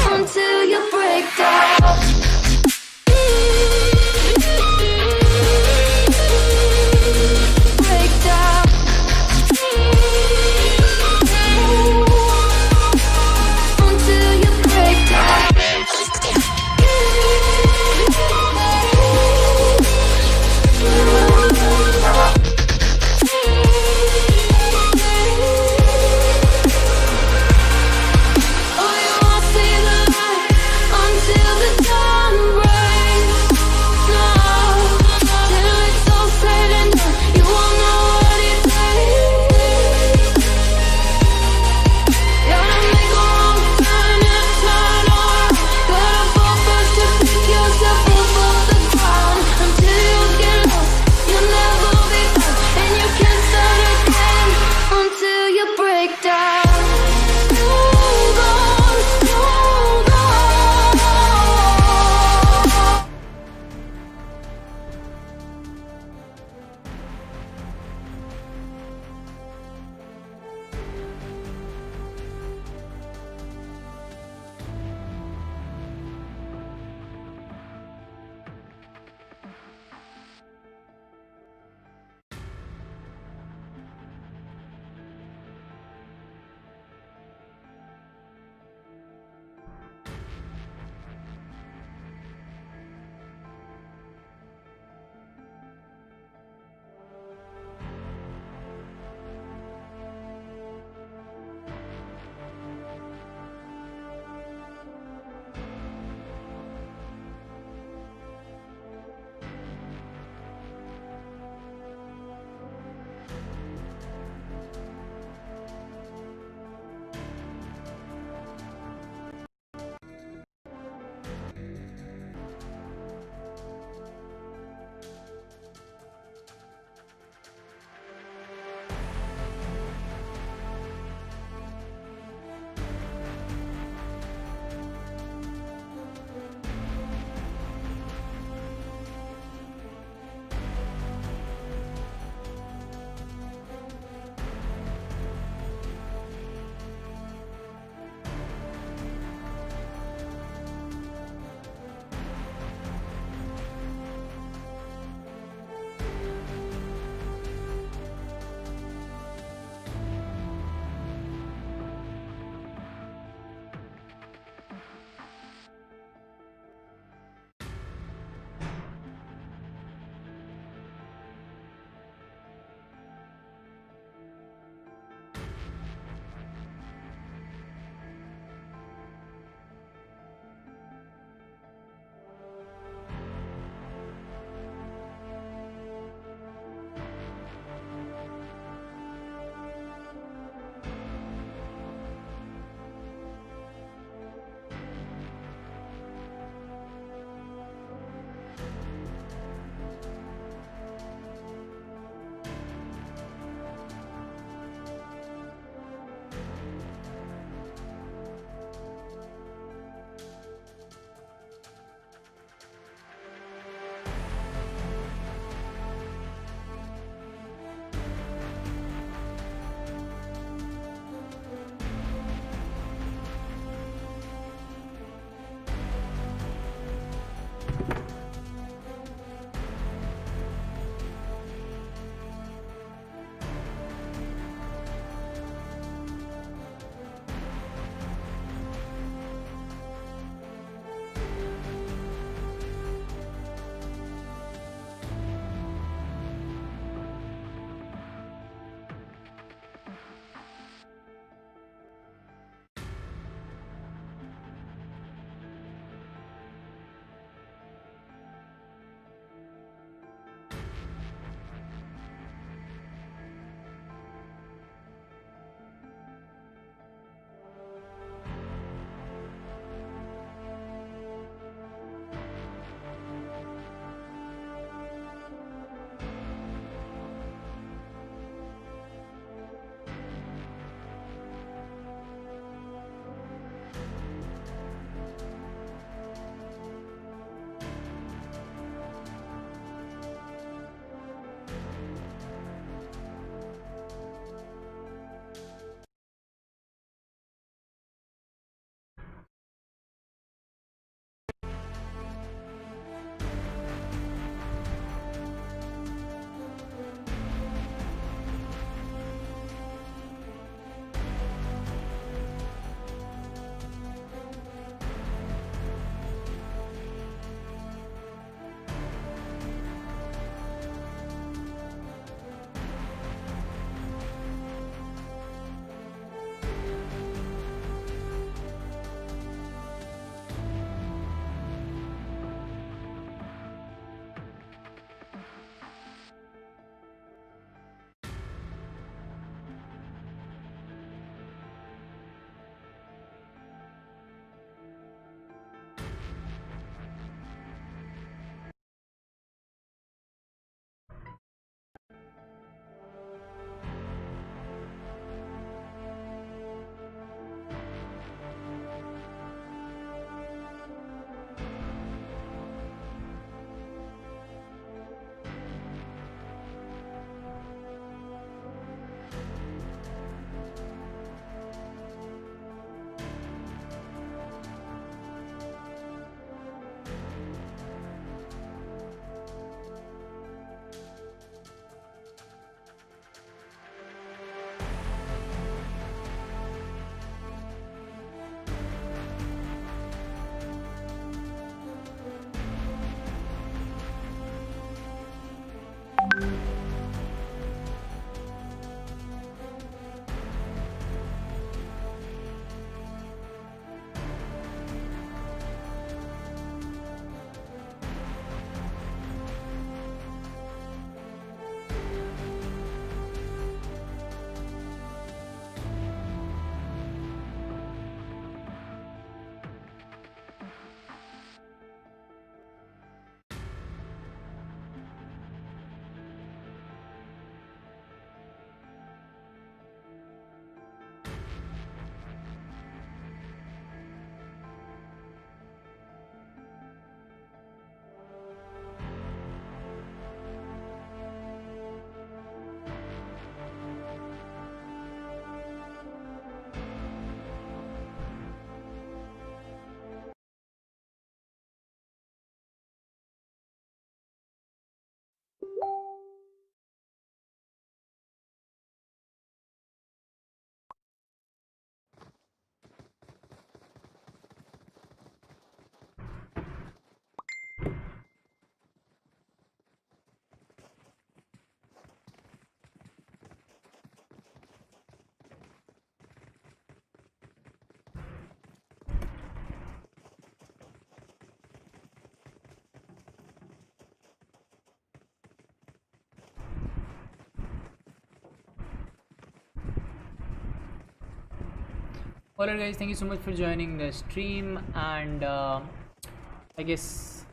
Alright guys, thank you so much for joining the stream, and I guess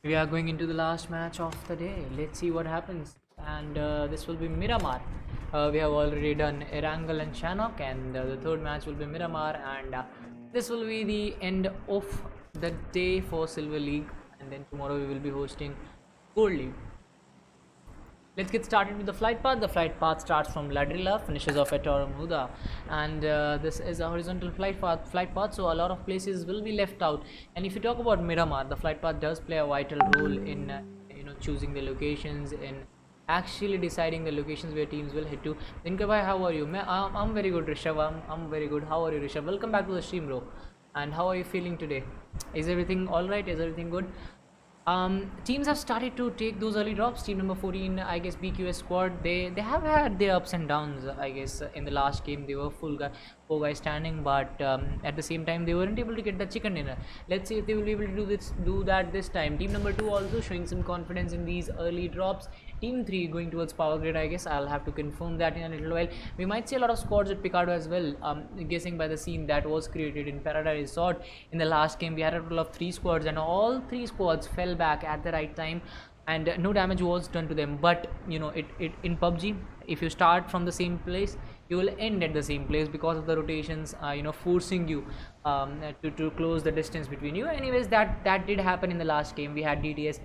we are going into the last match of the day. Let's see what happens. And this will be Miramar. We have already done Erangel and Shanok, and the third match will be Miramar, and this will be the end of the day for Silver League, and then tomorrow we will be hosting Gold League. Let's get started with the flight path. The flight path starts from Ladrilla, finishes off at Tormuda, and this is a horizontal flight path, so a lot of places will be left out. And if you talk about Miramar, the flight path does play a vital role in choosing the locations, in actually deciding the locations where teams will head to. Dinker bhai, how are you? I'm very good, Rishabh. I'm very good. How are you, Rishabh? Welcome back to the stream, bro. And how are you feeling today? Is everything all right? Is everything good? Teams have started to take those early drops. Team number 14, I guess, BQS squad, they have had their ups and downs. I guess in the last game they were four guys standing, but at the same time they weren't able to get the chicken dinner. Let's see if they will be able to do that this time. Team number 2 also showing some confidence in these early drops. Team 3 going towards Power Grid, I guess. I'll have to confirm that in a little while. We might see a lot of squads at Picardo as well, guessing by the scene that was created in Paradise Resort. In the last game we had a total of 3 squads, and all 3 squads fell back at the right time, and no damage was done to them. But it in PUBG, if you start from the same place, you will end at the same place because of the rotations forcing you to close the distance between you. Anyways, that did happen in the last game. We had DTS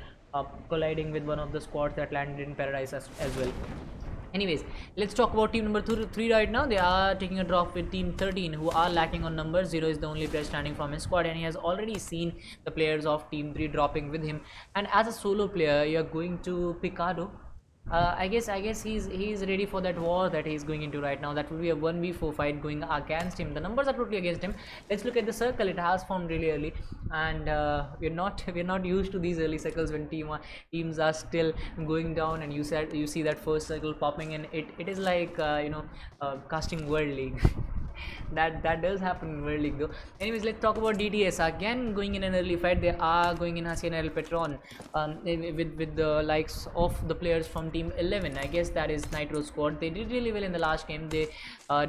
colliding with one of the squads that landed in Paradise as well. Anyways, let's talk about team number 3 right now. They are taking a drop with team 13, who are lacking on numbers. Zero is the only player standing from his squad, and he has already seen the players of team 3 dropping with him. And as a solo player, you're going to Picardo. I guess he's ready for that war that he's going into right now. That will be a 1v4 fight going against him. The numbers are totally against him. Let's look at the circle. It has formed really early, and we're not used to these early circles when teams are still going down, and you see that first circle popping in. It is like casting World League. that does happen in World League though. Anyways, let's talk about DTS. Again, going in an early fight. They are going in Hacienda El Petron with the likes of the players from team 11. I guess that is Nitro squad. They did really well in the last game. They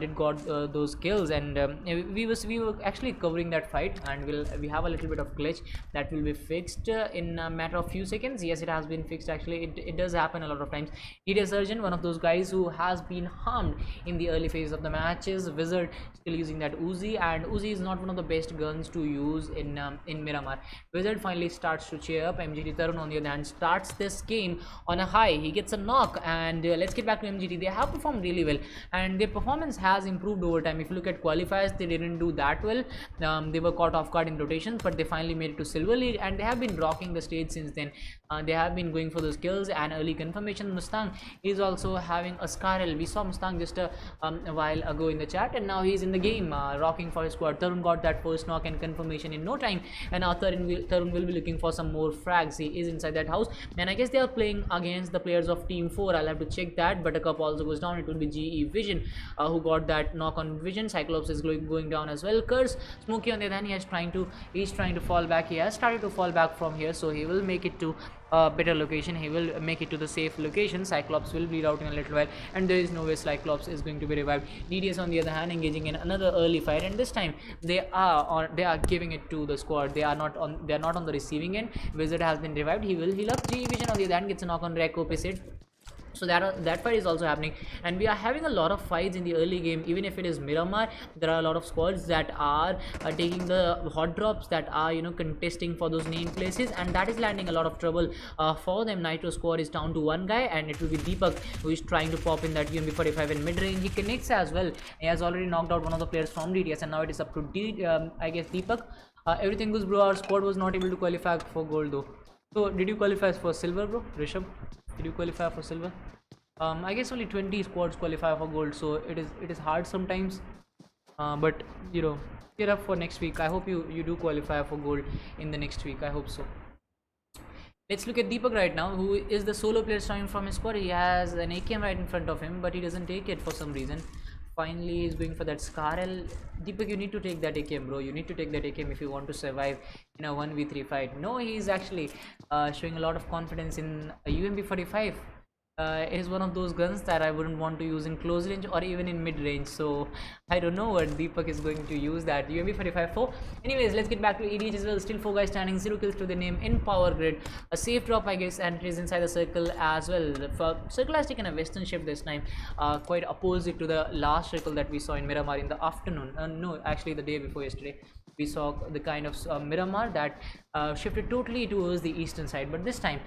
did got those kills, and we were actually covering that fight, and we have a little bit of glitch that will be fixed in a matter of few seconds. Yes, it has been fixed. Actually, it does happen a lot of times. DTS Surgeon, one of those guys who has been harmed in the early phase of the matches. Wizard still using that Uzi, and Uzi is not one of the best guns to use in Miramar. Wizard finally starts to cheer up. MGT Tarun, on the other hand, starts this game on a high. He gets a knock, and let's get back to MGT. They have performed really well, and their performance has improved over time. If you look at qualifiers, they didn't do that well. They were caught off guard in rotations, but they finally made it to Silver League, and they have been rocking the stage since then. They have been going for those kills and early confirmation. Mustang is also having a Scarel. We saw Mustang just a while ago in the chat, and now he's in the game rocking for his squad. Tarun got that first knock and confirmation in no time, and now Tarun will be looking for some more frags. He is inside that house, and I guess they are playing against the players of team 4. I'll have to check that. Buttercup also goes down. It will be GE Vision who got that knock on Vision. Cyclops is going down as well. Curse Smokey, on the other hand, he's trying to fall back. He has started to fall back from here, so he will make it to a better location. He will make it to the safe location. Cyclops will bleed out in a little while, and there is no way Cyclops is going to be revived. DDS, on the other hand, engaging in another early fight, and this time they are giving it to the squad. They are not on the receiving end. Wizard has been revived. He will heal up. GE Vision, on the other hand, gets a knock on Reko Pisit. So that fight is also happening, and we are having a lot of fights in the early game. Even if it is Miramar, there are a lot of squads that are taking the hot drops, that are contesting for those name places, and that is landing a lot of trouble for them. Nitro squad is down to one guy, and it will be Deepak who is trying to pop in that UMP45 in mid range. He connects as well. He has already knocked out one of the players from DTS, and now it is up to I guess Deepak. Everything goes, bro. Our squad was not able to qualify for gold though. So did you qualify for silver, bro? Rishabh, did you qualify for silver? I guess only 20 squads qualify for gold, so it is hard sometimes. But gear up for next week. I hope you do qualify for gold in the next week. I hope so. Let's look at Deepak right now, who is the solo player starting from his squad. He has an AKM right in front of him, but he doesn't take it for some reason. Finally, he's going for that Scarel. Deepak, you need to take that AKM, bro. You need to take that AKM if you want to survive in a 1v3 fight. No, he's actually showing a lot of confidence in a UMP45. is one of those guns that I wouldn't want to use in close range or even in mid range. So I don't know what Deepak is going to use that. UMP 45-4. Anyways, let's get back to EDH as well. Still 4 guys standing, 0 kills to the name in power grid. A safe drop, I guess, and it is inside the circle as well. Circle has taken a western shift this time, quite opposite to the last circle that we saw in Miramar in the afternoon. No, actually the day before yesterday. We saw the kind of Miramar that shifted totally towards the eastern side, but this time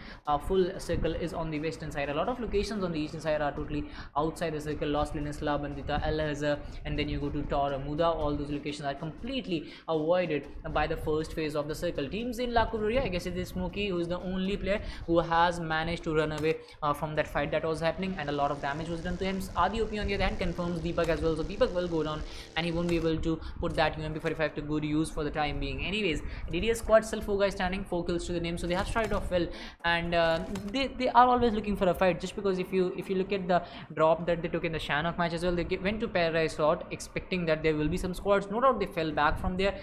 full circle is on the western side. A lot of locations on the eastern side are totally outside the circle. Lost Linus, La Bandita, El Hazar, and then you go to Tor, Muda. All those locations are completely avoided by the first phase of the circle. Teams in La Curia, I guess it is Smokey, who is the only player who has managed to run away from that fight that was happening, and a lot of damage was done to him. Adi OP on the other hand confirms Deepak as well, so Deepak will go down and he won't be able to put that UMP 45 to good use for the time being. Anyways, DDS squad still 4 guys standing, 4 kills to the name, so they have started off well, and they are always looking for a fight. Just because if you look at the drop that they took in the Shannock match as well, they went to Paradise slot expecting that there will be some squads. No doubt they fell back from there,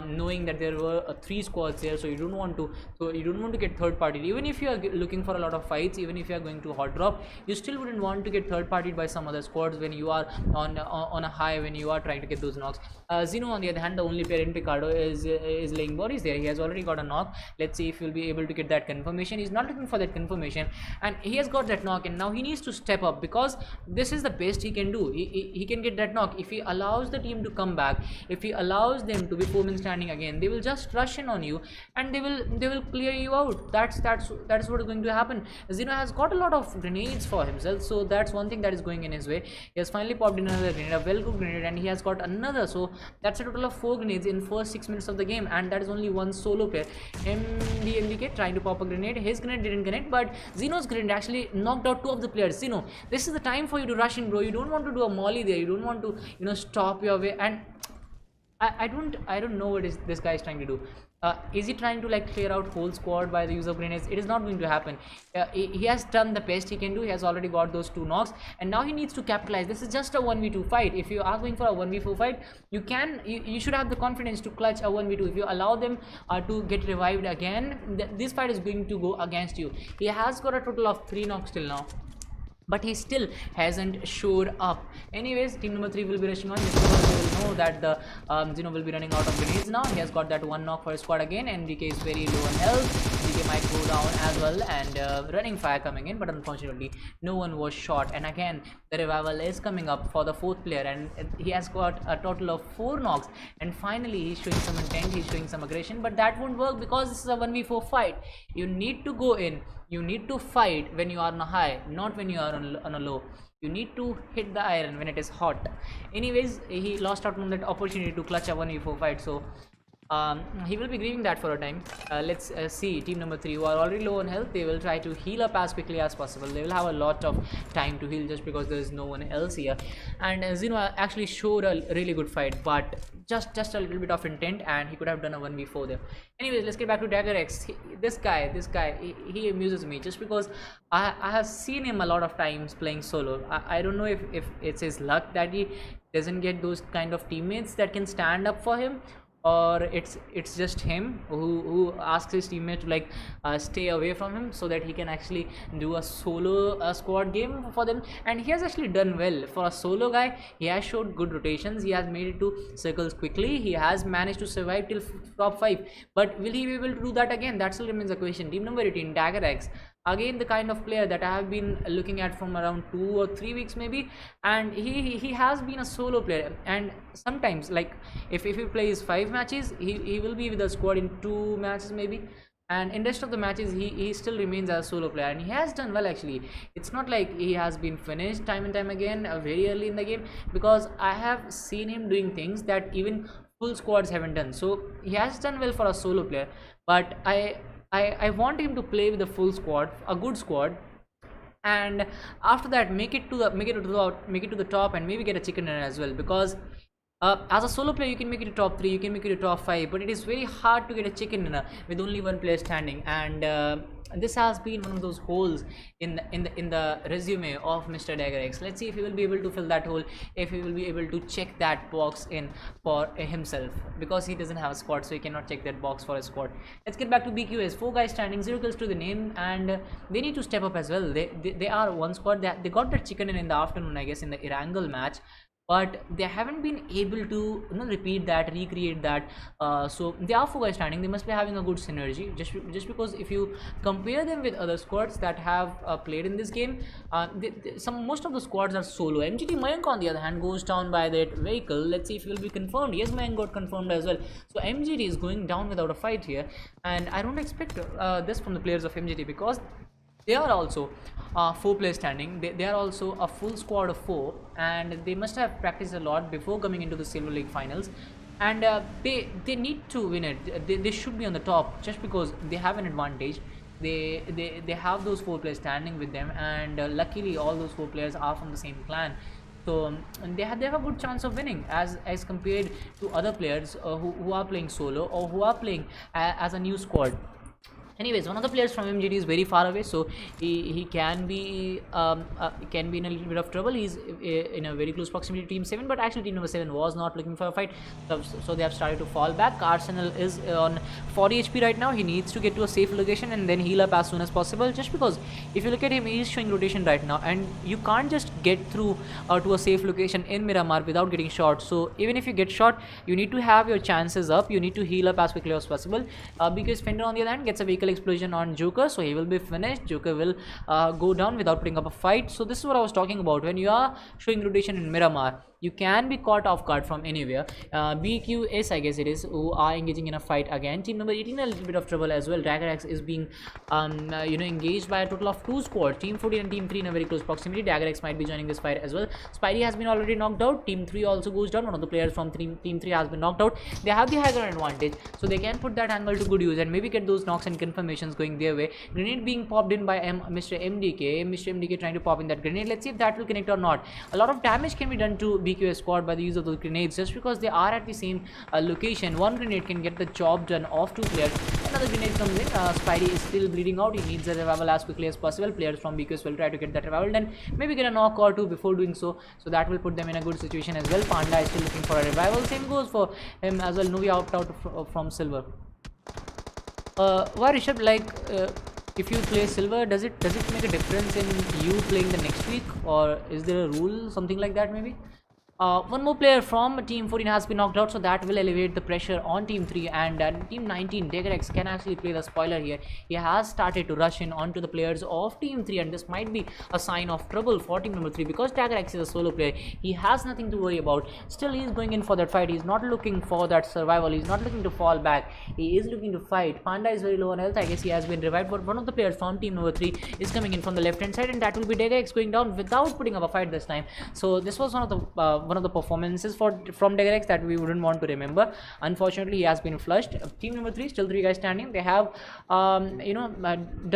knowing that there were 3 squads there, so you don't want to get third party. Even if you are looking for a lot of fights, even if you are going to hot drop, you still wouldn't want to get third partied by some other squads when you are on a high, when you are trying to get those knocks. Zeno on the other hand, the only player in Picardo, is laying bodies there. He has already got a knock. Let's see if he'll be able to get that confirmation. He's not looking for that confirmation, and he has got that knock, and now he needs to step up, because this is the best he can do. He can get that knock. If he allows the team to come back, if he allows them to be 4 men standing again, they will just rush in on you and they will clear you out. That's what is going to happen. Zeno has got a lot of grenades for himself, so that's one thing that is going in his way. He has finally popped in another grenade, a well cooked grenade, and he has got another, so that's a total of 4 grenades in first 6 minutes of the game, and that is only one solo player. MDMDK trying to pop a grenade. His grenade didn't connect, but Zeno's grenade actually knocked out 2 of the players. Zeno, this is the time for you to rush in, bro. You don't want to do a molly there. You don't want to stop your way. And I don't know what this guy is trying to do. Is he trying to like clear out whole squad by the use of grenades? It is not going to happen. He has done the best he can do. He has already got those 2 knocks, and now he needs to capitalize. This is just a 1v2 fight. If you are going for a 1v4 fight, you should have the confidence to clutch a 1v2. If you allow them to get revived again, this fight is going to go against you. He has got a total of 3 knocks till now, but he still hasn't showed up. Anyways, team number 3 will be rushing on, just because they will know that the Zeno will be running out of grenades now. He has got that 1 knock for his squad again, and DK is very low on health. DK might go down as well, and running fire coming in, but unfortunately no one was shot. And again, the revival is coming up for the 4th player, and he has got a total of 4 knocks, and finally he's showing some intent, he's showing some aggression, but that won't work because this is a 1v4 fight. You need to go in, you need to fight when you are on a high, not when you are on a low. You need to hit the iron when it is hot. Anyways, he lost out on that opportunity to clutch a 1v4 fight, so he will be grieving that for a time. Let's see. Team number 3, who are already low on health, they will try to heal up as quickly as possible. They will have a lot of time to heal just because there is no one else here. And Zeno actually showed a really good fight, but just a little bit of intent, and he could have done a 1v4 there. Anyways, let's get back to DaggerX. This guy, he amuses me just because I have seen him a lot of times playing solo. I don't know if it's his luck that he doesn't get those kind of teammates that can stand up for him, or it's just him who asks his teammate to like stay away from him so that he can actually do a solo squad game for them. And he has actually done well for a solo guy. He has showed good rotations, he has made it to circles quickly, he has managed to survive till top 5, but will he be able to do that again? That still remains a question. Team number 18, DaggerX, again the kind of player that I have been looking at from around 2 or 3 weeks maybe, and he has been a solo player, and sometimes like if he plays 5 matches, he will be with the squad in 2 matches maybe, and in rest of the matches he still remains as a solo player, and he has done well actually. It's not like he has been finished time and time again very early in the game, because I have seen him doing things that even full squads haven't done. So he has done well for a solo player, but I want him to play with a full squad, a good squad, and after that make it to the top and maybe get a chicken dinner as well, because as a solo player you can make it to top 3, you can make it to top 5, but it is very hard to get a chicken dinner with only one player standing. And this has been one of those holes in the resume of Mr. DinkerX. Let's see if he will be able to fill that hole, if he will be able to check that box in for himself, because he doesn't have a squad, so he cannot check that box for a squad. Let's get back to BQS. 4 guys standing, 0 kills to the name, and they need to step up as well. They are one squad. They got that chicken in the afternoon, I guess, in the Irangle match, but they haven't been able to repeat that, recreate that. So they are 4 guys standing. They must be having a good synergy, just because if you compare them with other squads that have played in this game, most of the squads are solo. MGT Mayank on the other hand goes down by that vehicle. Let's see if he will be confirmed. Yes, Mayank got confirmed as well. So MGT is going down without a fight here, and I don't expect this from the players of MGT, because they are also 4 players standing. They are also a full squad of 4, and they must have practiced a lot before coming into the Silver League finals, and they need to win it. They should be on the top, just because they have an advantage. They have those 4 players standing with them, and luckily all those 4 players are from the same clan. So they have a good chance of winning as compared to other players who are playing solo, or who are playing as a new squad. Anyways, one of the players from MGT is very far away, so he can be in a little bit of trouble. He's in a very close proximity to Team 7, but actually Team number 7 was not looking for a fight, so they have started to fall back. Arsenal is on 40 HP right now. He needs to get to a safe location and then heal up as soon as possible, just because if you look at him, he is showing rotation right now, and you can't just get through to a safe location in Miramar without getting shot. So even if you get shot, you need to have your chances up, you need to heal up as quickly as possible, because Fender on the other hand gets a vehicle explosion on Joker, so he will be finished. Joker will go down without putting up a fight. So this is what I was talking about. When you are showing rotation in Miramar, you can be caught off guard from anywhere. BQS, I guess it is, who are engaging in a fight again. Team number 18 a little bit of trouble as well. DinkerX is being engaged by a total of 2 squads. Team 14 and Team 3 in a very close proximity. DinkerX might be joining this fight as well. Spidey has been already knocked out. Team 3 also goes down. One of the players from Team 3 has been knocked out. They have the high ground advantage, so they can put that angle to good use and maybe get those knocks and confirmations going their way. Grenade being popped in by Mr. MDK. Mr. MDK trying to pop in that grenade. Let's see if that will connect or not. A lot of damage can be done to BQS squad by the use of those grenades, just because they are at the same location. One grenade can get the job done of 2 players. Another grenade comes in. Spidey is still bleeding out. He needs a revival as quickly as possible. Players from BQS will try to get that revival done, maybe get a knock or 2 before doing so. So that will put them in a good situation as well. Panda is still looking for a revival. Same goes for him as well. Novi opt out from silver. Why, Rishabh, like if you play silver, does it make a difference in you playing the next week, or is there a rule, something like that maybe? One more player from Team 14 has been knocked out, so that will elevate the pressure on Team 3, and Team 19, DinkerX can actually play the spoiler here. He has started to rush in onto the players of Team 3, and this might be a sign of trouble for Team number 3, because DinkerX is a solo player. He has nothing to worry about. Still, he is going in for that fight. He is not looking for that survival. He is not looking to fall back. He is looking to fight. Panda is very low on health. I guess he has been revived, but one of the players from Team number 3 is coming in from the left hand side, and that will be DinkerX going down without putting up a fight this time. So this was one of the performances from DinkerX that we wouldn't want to remember. Unfortunately, he has been flushed. Team number 3, still 3 guys standing. They have done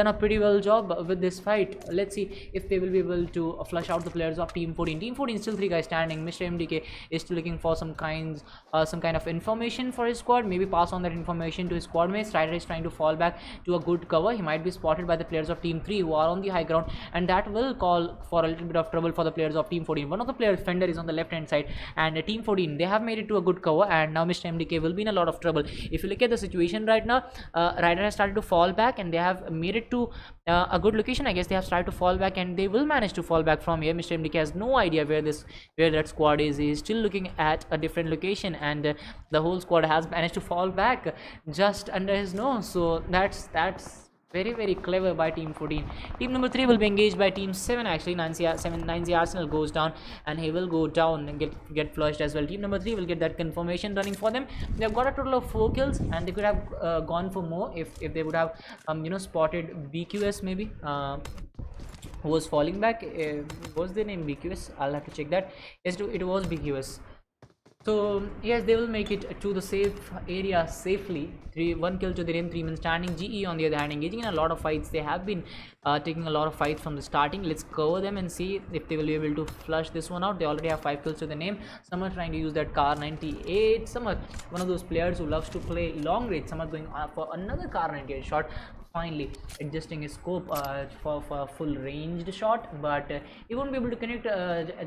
a pretty well job with this fight. Let's see if they will be able to flush out the players of Team 14. Team 14 still 3 guys standing. Mr. MDK is still looking for some kind of information for his squad. Maybe pass on that information to his squad mates. Strider is trying to fall back to a good cover. He might be spotted by the players of Team 3 who are on the high ground, and that will call for a little bit of trouble for the players of Team 14. One of the players, Fender, is on the left hand side, and Team 14, they have made it to a good cover, and now Mr. MDK will be in a lot of trouble. If you look at the situation right now, Ryder has started to fall back, and they have made it to a good location. I guess they have started to fall back, and they will manage to fall back from here. Mr. MDK has no idea where that squad is. He is still looking at a different location, and the whole squad has managed to fall back just under his nose. So that's very clever by Team 14. Team number 3 will be engaged by Team 7. Actually, 9Z Arsenal goes down, and he will go down and get flushed as well. Team number 3 will get that confirmation running for them. They have got a total of 4 kills, and they could have gone for more if they would have spotted BQS maybe, who was falling back. Was their name BQS? I'll have to check that. Yes, it was BQS. So yes, they will make it to the safe area safely. 1 kill to the name, 3 men standing. GE on the other hand engaging in a lot of fights. They have been taking a lot of fights from the starting. Let's cover them and see if they will be able to flush this one out. They already have 5 kills to the name. Some are trying to use that Car 98. Some are one of those players who loves to play long range. Some are going for another Car 98 shot. Finally adjusting his scope for a full ranged shot, but he won't be able to connect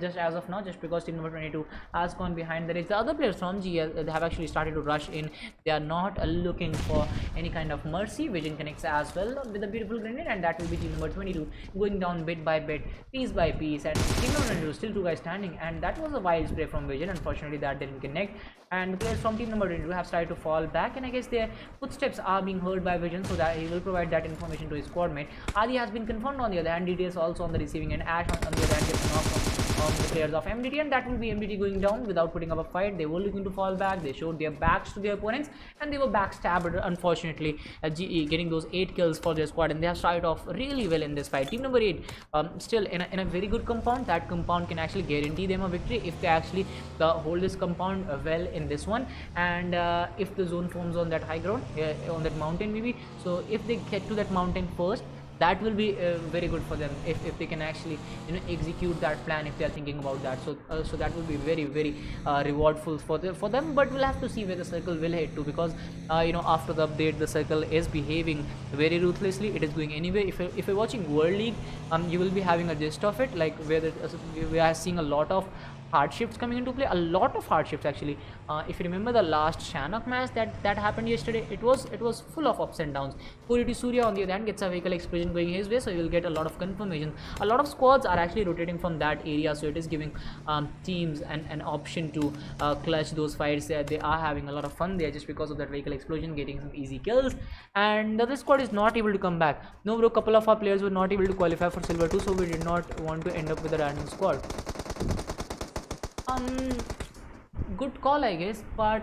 just as of now, just because team number 22 has gone behind. There is the other players from G they have actually started to rush in. They are not looking for any kind of mercy. Vision connects as well with a beautiful grenade, and that will be team number 22 going down bit by bit, piece by piece, and team number 22 still 2 guys standing, and that was a wild spray from Vision. Unfortunately that didn't connect, and the players from team number 22 have started to fall back, and I guess their footsteps are being heard by Vision, so that he will provide that information to his squad mate. Adi has been confirmed on the other hand. DTS also on the receiving end. Ash on the other hand gets knocked on the players of MDT, and that will be MDT going down without putting up a fight. They were looking to fall back. They showed their backs to their opponents, and they were backstabbed, unfortunately. GE getting those 8 kills for their squad, and they have started off really well in this fight. Team number 8 still in a very good compound. That compound can actually guarantee them a victory if they actually hold this compound well in this one, and if the zone forms on that high ground, on that mountain maybe. So if they get to that mountain first, that will be very good for them if they can actually execute that plan, if they are thinking about that. So that will be very rewardful for them, but we'll have to see where the circle will head to, because after the update the circle is behaving very ruthlessly. It is going anywhere. If you're watching World League, you will be having a gist of it, like where we are seeing a lot of hardships coming into play, a lot of hardships actually. If you remember the last Shanok match that happened yesterday, it was full of ups and downs. Purity Surya on the other hand gets a vehicle explosion going his way, so he will get a lot of confirmation. A lot of squads are actually rotating from that area, so it is giving teams an option to clutch those fights. They are having a lot of fun there just because of that vehicle explosion, getting some easy kills, and the other squad is not able to come back. No bro, couple of our players were not able to qualify for silver 2, so we did not want to end up with a random squad. Good call, I guess, but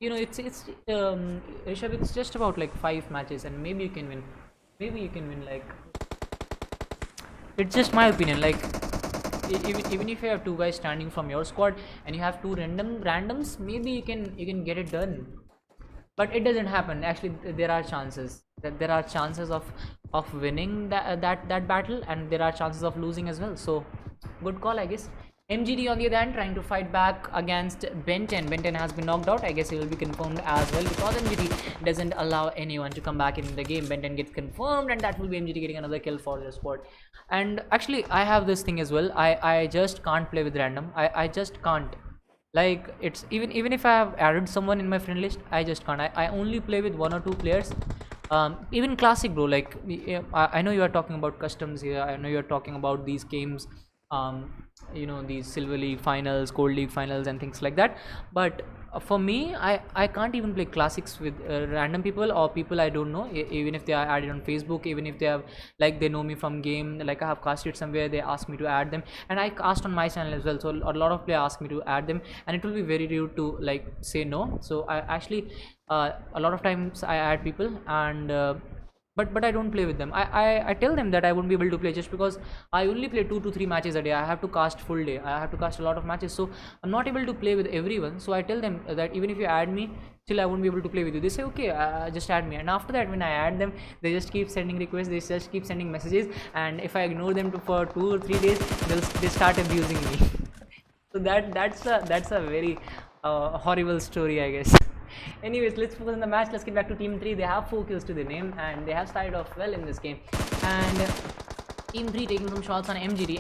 it's Rishabh, it's just about like 5 matches, and maybe you can win. Like, it's just my opinion. Like, even if you have 2 guys standing from your squad and you have 2 randoms, maybe you can get it done. But it doesn't happen. Actually, there are chances of winning that battle, and there are chances of losing as well. So good call, I guess. MGD on the other hand trying to fight back against Benton. Benton has been knocked out. I guess he will be confirmed as well, because MGD doesn't allow anyone to come back in the game. Benton gets confirmed, and that will be MGD getting another kill for their squad. And actually I have this thing as well. I just can't play with random. I just can't. Like, it's even if I have added someone in my friend list, I just can't. I only play with 1 or 2 players. Even classic, bro. Like, I know you are talking about customs here. I know you are talking about these games, these Silver League finals, Gold League finals, and things like that. But for me, I can't even play classics with random people or people I don't know, even if they are added on Facebook, even if they have, like, they know me from game. Like, I have casted somewhere, they ask me to add them, and I cast on my channel as well, so a lot of players ask me to add them, and it will be very rude to like say no. So I actually a lot of times I add people, and but I don't play with them. I tell them that I won't be able to play, just because I only play 2 to 3 matches a day. I have to cast full day. I have to cast a lot of matches, so I'm not able to play with everyone. So I tell them that even if you add me, still I won't be able to play with you. They say okay, just add me, and after that, when I add them, they just keep sending requests, they just keep sending messages, and if I ignore them for 2 or 3 days, they start abusing me. So that's a very horrible story, I guess. Anyways, let's focus on the match. Let's get back to team 3. They have 4 kills to their name, and they have started off well in this game. And team 3 taking some shots on MGD.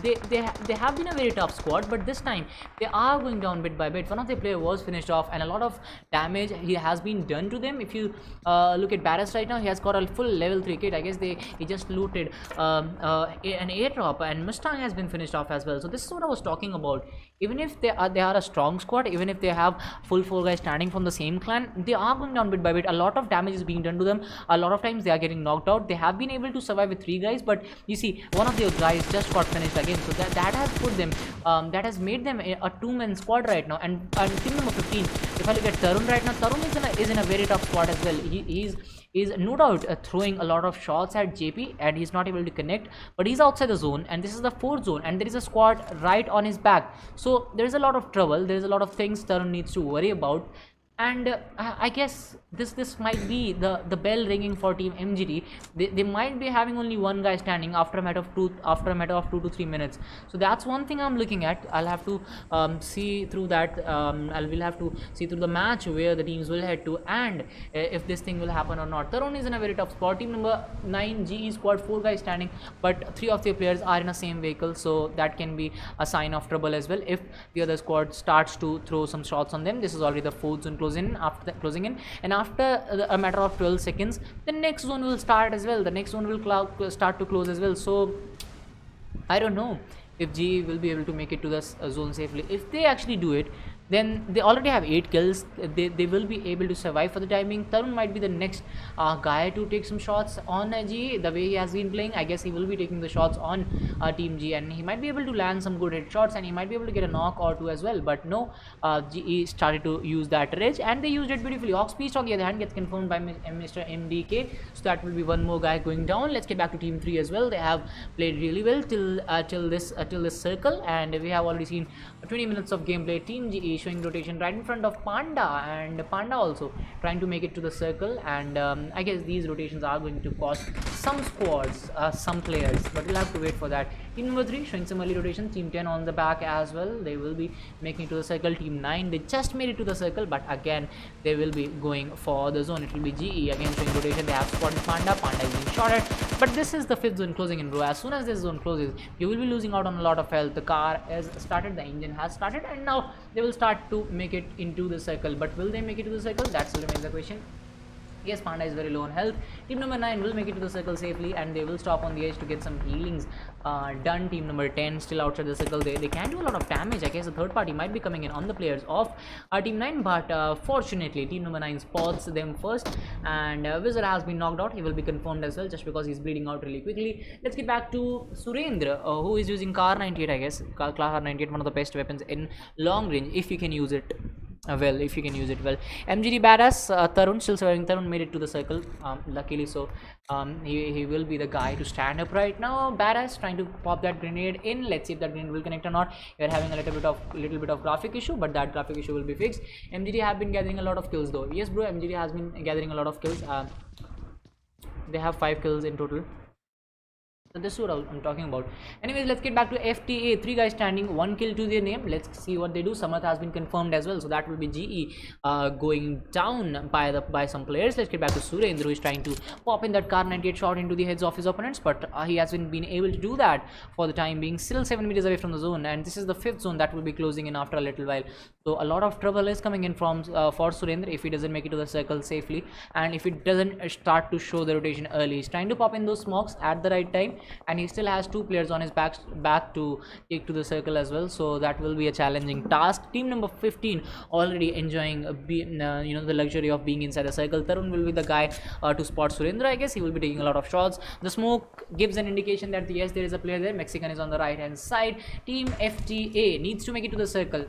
They have been a very tough squad, but this time they are going down bit by bit. One of their players was finished off, and a lot of damage has been done to them. If you look at Barris right now, he has got a full level 3 kit. I guess he just looted an airdrop, and Mustang has been finished off as well. So this is what I was talking about. Even if they are a strong squad, even if they have full 4 guys standing from the same clan, they are going down bit by bit. A lot of damage is being done to them. A lot of times they are getting knocked out. They have been able to survive with 3 guys, but You see, one of their guys just got finished again, so that has put them, that has made them a two-man squad right now. And team number 15, if I look at Tarun right now, Tarun is in a very tough spot as well. He's no doubt throwing a lot of shots at JP, and he's not able to connect, but he's outside the zone, and this is the 4th zone, and there is a squad right on his back. So there is a lot of trouble, there is a lot of things Tarun needs to worry about. And I guess this might be the bell ringing for team MGT. They might be having only one guy standing after a matter of 2 to 3 minutes. So that's one thing I'm looking at. I'll have to see through that. I will have to see through the match where the teams will head to, and if this thing will happen or not. Tarun is in a very tough spot. Team number 9 GE squad, 4 guys standing, but 3 of their players are in the same vehicle, so that can be a sign of trouble as well. If the other squad starts to throw some shots on them, this is already the 4th zone closing in, and after a matter of 12 seconds the next zone will start as well. The next zone will start to close as well. So I don't know if GE will be able to make it to the zone safely. If they actually do it, then they already have 8 kills. They will be able to survive for the time being. Tarun might be the next guy to take some shots on GE. The way he has been playing, I guess he will be taking the shots on team G, and he might be able to land some good headshots, and he might be able to get a knock or 2 as well. But no, GE started to use that rage, and they used it beautifully. Oxbeast on the other hand gets confirmed by Mr. MDK, so that will be one more guy going down. Let's get back to team 3 as well. They have played really well till this circle, and we have already seen 20 minutes of gameplay. Team GE showing rotation right in front of Panda, and Panda also trying to make it to the circle, and I guess these rotations are going to cost some squads, some players, but we'll have to wait for that. Team number 3 showing some early rotation. Team 10 on the back as well, they will be making it to the circle. Team 9, they just made it to the circle, but again they will be going for the zone. It will be GE again showing rotation. They have spotted Panda is being shot at, but this is the 5th zone closing in, bro. As soon as this zone closes, you will be losing out on a lot of health. The car has started, the engine has started, and now they will start to make it into the circle. But will they make it to the circle? That still remains the question. Yes, Panda is very low on health. Team number 9 will make it to the circle safely, and they will stop on the edge to get some healings done. Team number 10 still outside the circle. They can do a lot of damage. I guess the third party might be coming in on the players of team 9, but fortunately team number 9 spots them first, and Wizard has been knocked out. He will be confirmed as well, just because he's bleeding out really quickly. Let's get back to Surendra, who is using Car 98. I guess Car 98, one of the best weapons in long range, if you can use it well. MGD badass. Tarun still surviving. Tarun made it to the circle, luckily, so he will be the guy to stand up right now. Badass trying to pop that grenade in. Let's see if that grenade will connect or not. We're having a little bit of graphic issue, but that graphic issue will be fixed. MGD have been gathering a lot of kills though. Yes bro, MGD has been gathering a lot of kills. They have 5 kills in total. So this is what I'm talking about. Anyways, let's get back to FTA. 3 guys standing, 1 kill to their name. Let's see what they do. Samath has been confirmed as well, so that will be GE going down by some players. Let's get back to Surendra, who is trying to pop in that Car 98 shot into the heads of his opponents, but he hasn't been able to do that for the time being. Still 7 meters away from the zone, and this is the 5th zone that will be closing in after a little while. So a lot of trouble is coming in from for Surendra if he doesn't make it to the circle safely, and if it doesn't start to show the rotation early. He's trying to pop in those smokes at the right time, and he still has 2 players on his back to take to the circle as well, so that will be a challenging task. Team number 15 already enjoying the luxury of being inside the circle. Tarun will be the guy to spot Surendra. I guess he will be taking a lot of shots. The smoke gives an indication that yes, there is a player there. Mexican is on the right hand side. Team FTA needs to make it to the circle.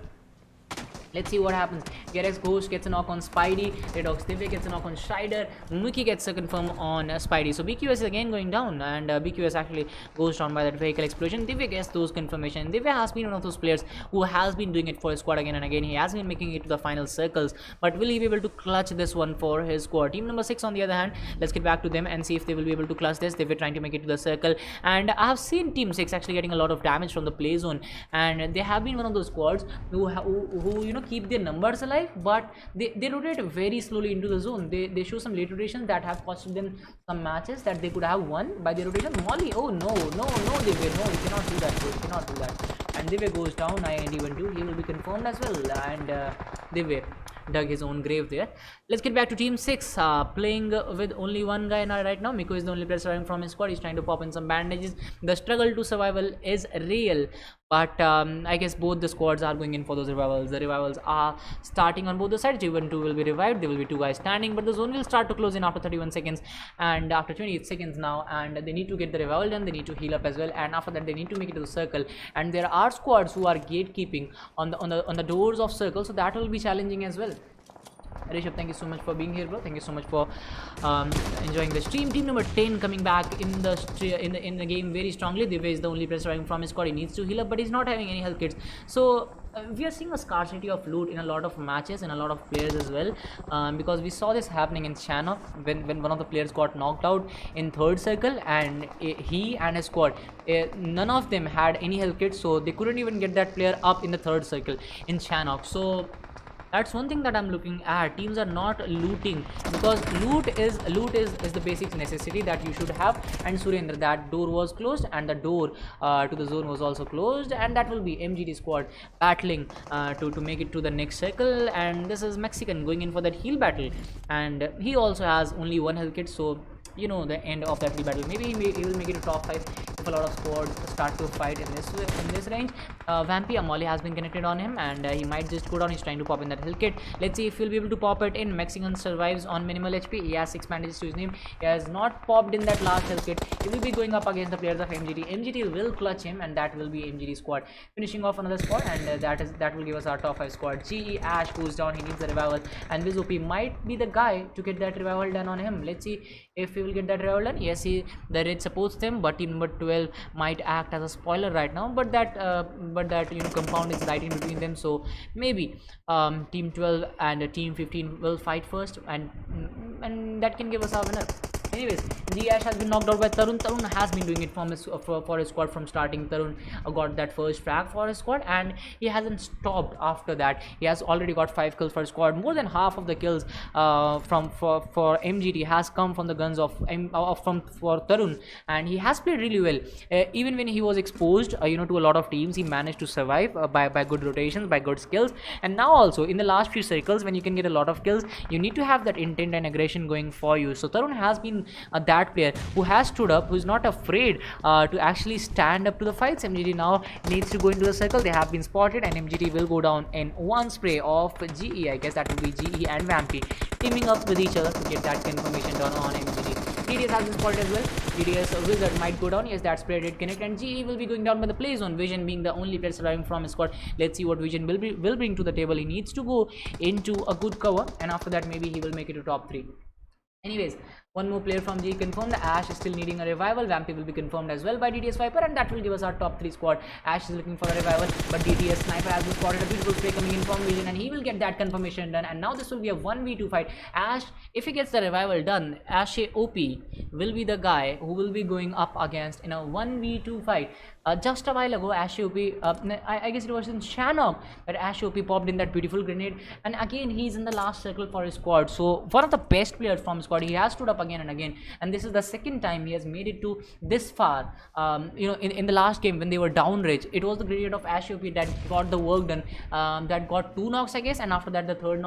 Let's see what happens. GRX Ghost gets a knock on Spidey. Redox Divya gets a knock on Strider. Muki gets a confirm on Spidey. So BQS is again going down, and BQS actually goes down by that vehicle explosion. Divya gets those confirmation. Divya has been one of those players who has been doing it for his squad again and again. He has been making it to the final circles, but will he be able to clutch this one for his squad? Team number 6 on the other hand, let's get back to them and see if they will be able to clutch this. They were trying to make it to the circle, and I have seen Team 6 actually getting a lot of damage from the play zone, and they have been one of those squads who keep their numbers alive, but they rotate very slowly into the zone. They show some late rotations that have costed them some matches that they could have won by their rotation. Molly, oh no, Divya, no, you cannot do that, bro. You cannot do that. And Divya goes down. IND12, he will be confirmed as well, and Divya dug his own grave there. Let's get back to Team 6, playing with only one guy now right now. Miko is the only player surviving from his squad. He's trying to pop in some bandages. The struggle to survival is real But I guess both the squads are going in for those revivals. The revivals are starting on both the sides. G1 2 will be revived. There will be 2 guys standing, but the zone will start to close in after 31 seconds and after 28 seconds now, and they need to get the revival done. They need to heal up as well, and after that they need to make it to the circle. And there are squads who are gatekeeping on the doors of circle, so that will be challenging as well. Rishabh, thank you so much for being here, bro. Thank you so much for enjoying the stream. Team number 10 coming back in the game very strongly. Divya is the only player surviving from his squad. He needs to heal up, but he's not having any health kits. So we are seeing a scarcity of loot in a lot of matches and a lot of players as well, because we saw this happening in Shannon when one of the players got knocked out in third circle, and he and his squad, none of them had any health kits, so they couldn't even get that player up in the third circle in Shannon. So that's one thing that I'm looking at. Teams are not looting, because loot is the basic necessity that you should have. And Surendra, that door was closed, and the door to the zone was also closed, and that will be MGT squad battling to make it to the next circle. And this is Mexican going in for that heal battle, and he also has only 1 health kit, so you know the end of that heal battle. Maybe he will make it to top 5 if a lot of squads start to fight in this range. Vampy Amoli has been connected on him, and he might just go down. He's trying to pop in that health kit. Let's see if he'll be able to pop it in. Mexican survives on minimal HP. He has 6 bandages to his name. He has not popped in that last health kit. He will be going up against the players of MGT. MGT will clutch him, and that will be MGT squad finishing off another squad, and that will give us our top 5 squad. GE Ash goes down. He needs the revival, and Vizopi might be the guy to get that revival done on him. Let's see if he will get that revival done. Yes, the red supports them, but team number 12 might act as a spoiler right now, but that compound is right in between them, so maybe team 12 and team 15 will fight first, and that can give us our winner. Anyways, Ash has been knocked out by Tarun. Tarun has been doing it for his squad from starting. Tarun got that first frag for his squad, and he hasn't stopped after that. He has already got 5 kills for his squad. More than half of the kills for MGT has come from the guns for Tarun, and he has played really well. Even when he was exposed to a lot of teams, he managed to survive by good rotations, by good skills. And now also in the last few circles, when you can get a lot of kills, you need to have that intent and aggression going for you. So Tarun has been that player who has stood up, who is not afraid to actually stand up to the fights. MGT now needs to go into the circle. They have been spotted, and MGT will go down in one spray of GE. I guess that will be GE and Vampy teaming up with each other to get that confirmation done on MGT. DDS has been spotted as well. DDS Wizard might go down. Yes, that spray did connect, and GE will be going down by the play zone. Vision being the only player surviving from his squad. Let's see what Vision will bring to the table. He needs to go into a good cover, and after that maybe he will make it to top 3. Anyways, one more player from G confirmed. Ash is still needing a revival. Vampy will be confirmed as well by DDS Viper, and that will give us our top 3 squad. Ash is looking for a revival, but DDS Sniper has been spotted. A beautiful spray coming in from Vision, and he will get that confirmation done. And now this will be a 1v2 fight. Ash, if he gets the revival done, Ashe OP will be the guy who will be going up against in a 1v2 fight. Just a while ago, Ashe OP, I guess it was in Shannon that Ashe OP popped in that beautiful grenade, and again he's in the last circle for his squad. So one of the best players from his squad. He has stood up again and again, and this is the second time he has made it to this far. In the last game when they were down rage, it was the grenade of Ashe OP that got the work done, that got 2 knocks, I guess, and after that the third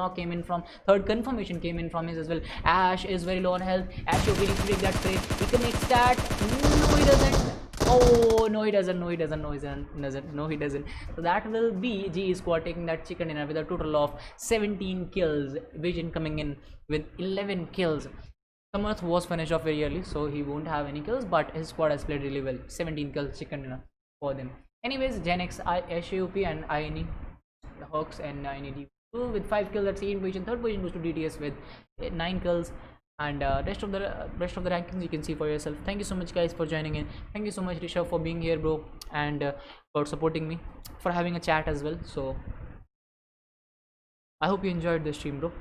confirmation came in from his as well. Ash is very low on health. Ashe OP needs to take that spray. He connects that. No, he doesn't. Oh, no, he doesn't. So that will be GE squad taking that chicken dinner with a total of 17 kills. Vision coming in with 11 kills. Samarth was finished off very early, so he won't have any kills, but his squad has played really well. 17 kills, chicken dinner for them. Anyways, Gen X, Ashe OP, and INE, the Hawks, and INE with 5 kills. That's 8 position. Third position goes to DTS with 9 kills. And rest of the rankings you can see for yourself. Thank you so much guys for joining in. Thank you so much Rishabh for being here, bro, and for supporting me, for having a chat as well. So I hope you enjoyed this stream, bro.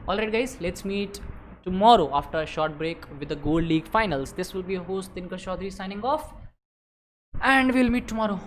Alright guys, let's meet tomorrow after a short break with the Gold League finals. This will be your host Dinker Chaudhary signing off, and we'll meet tomorrow.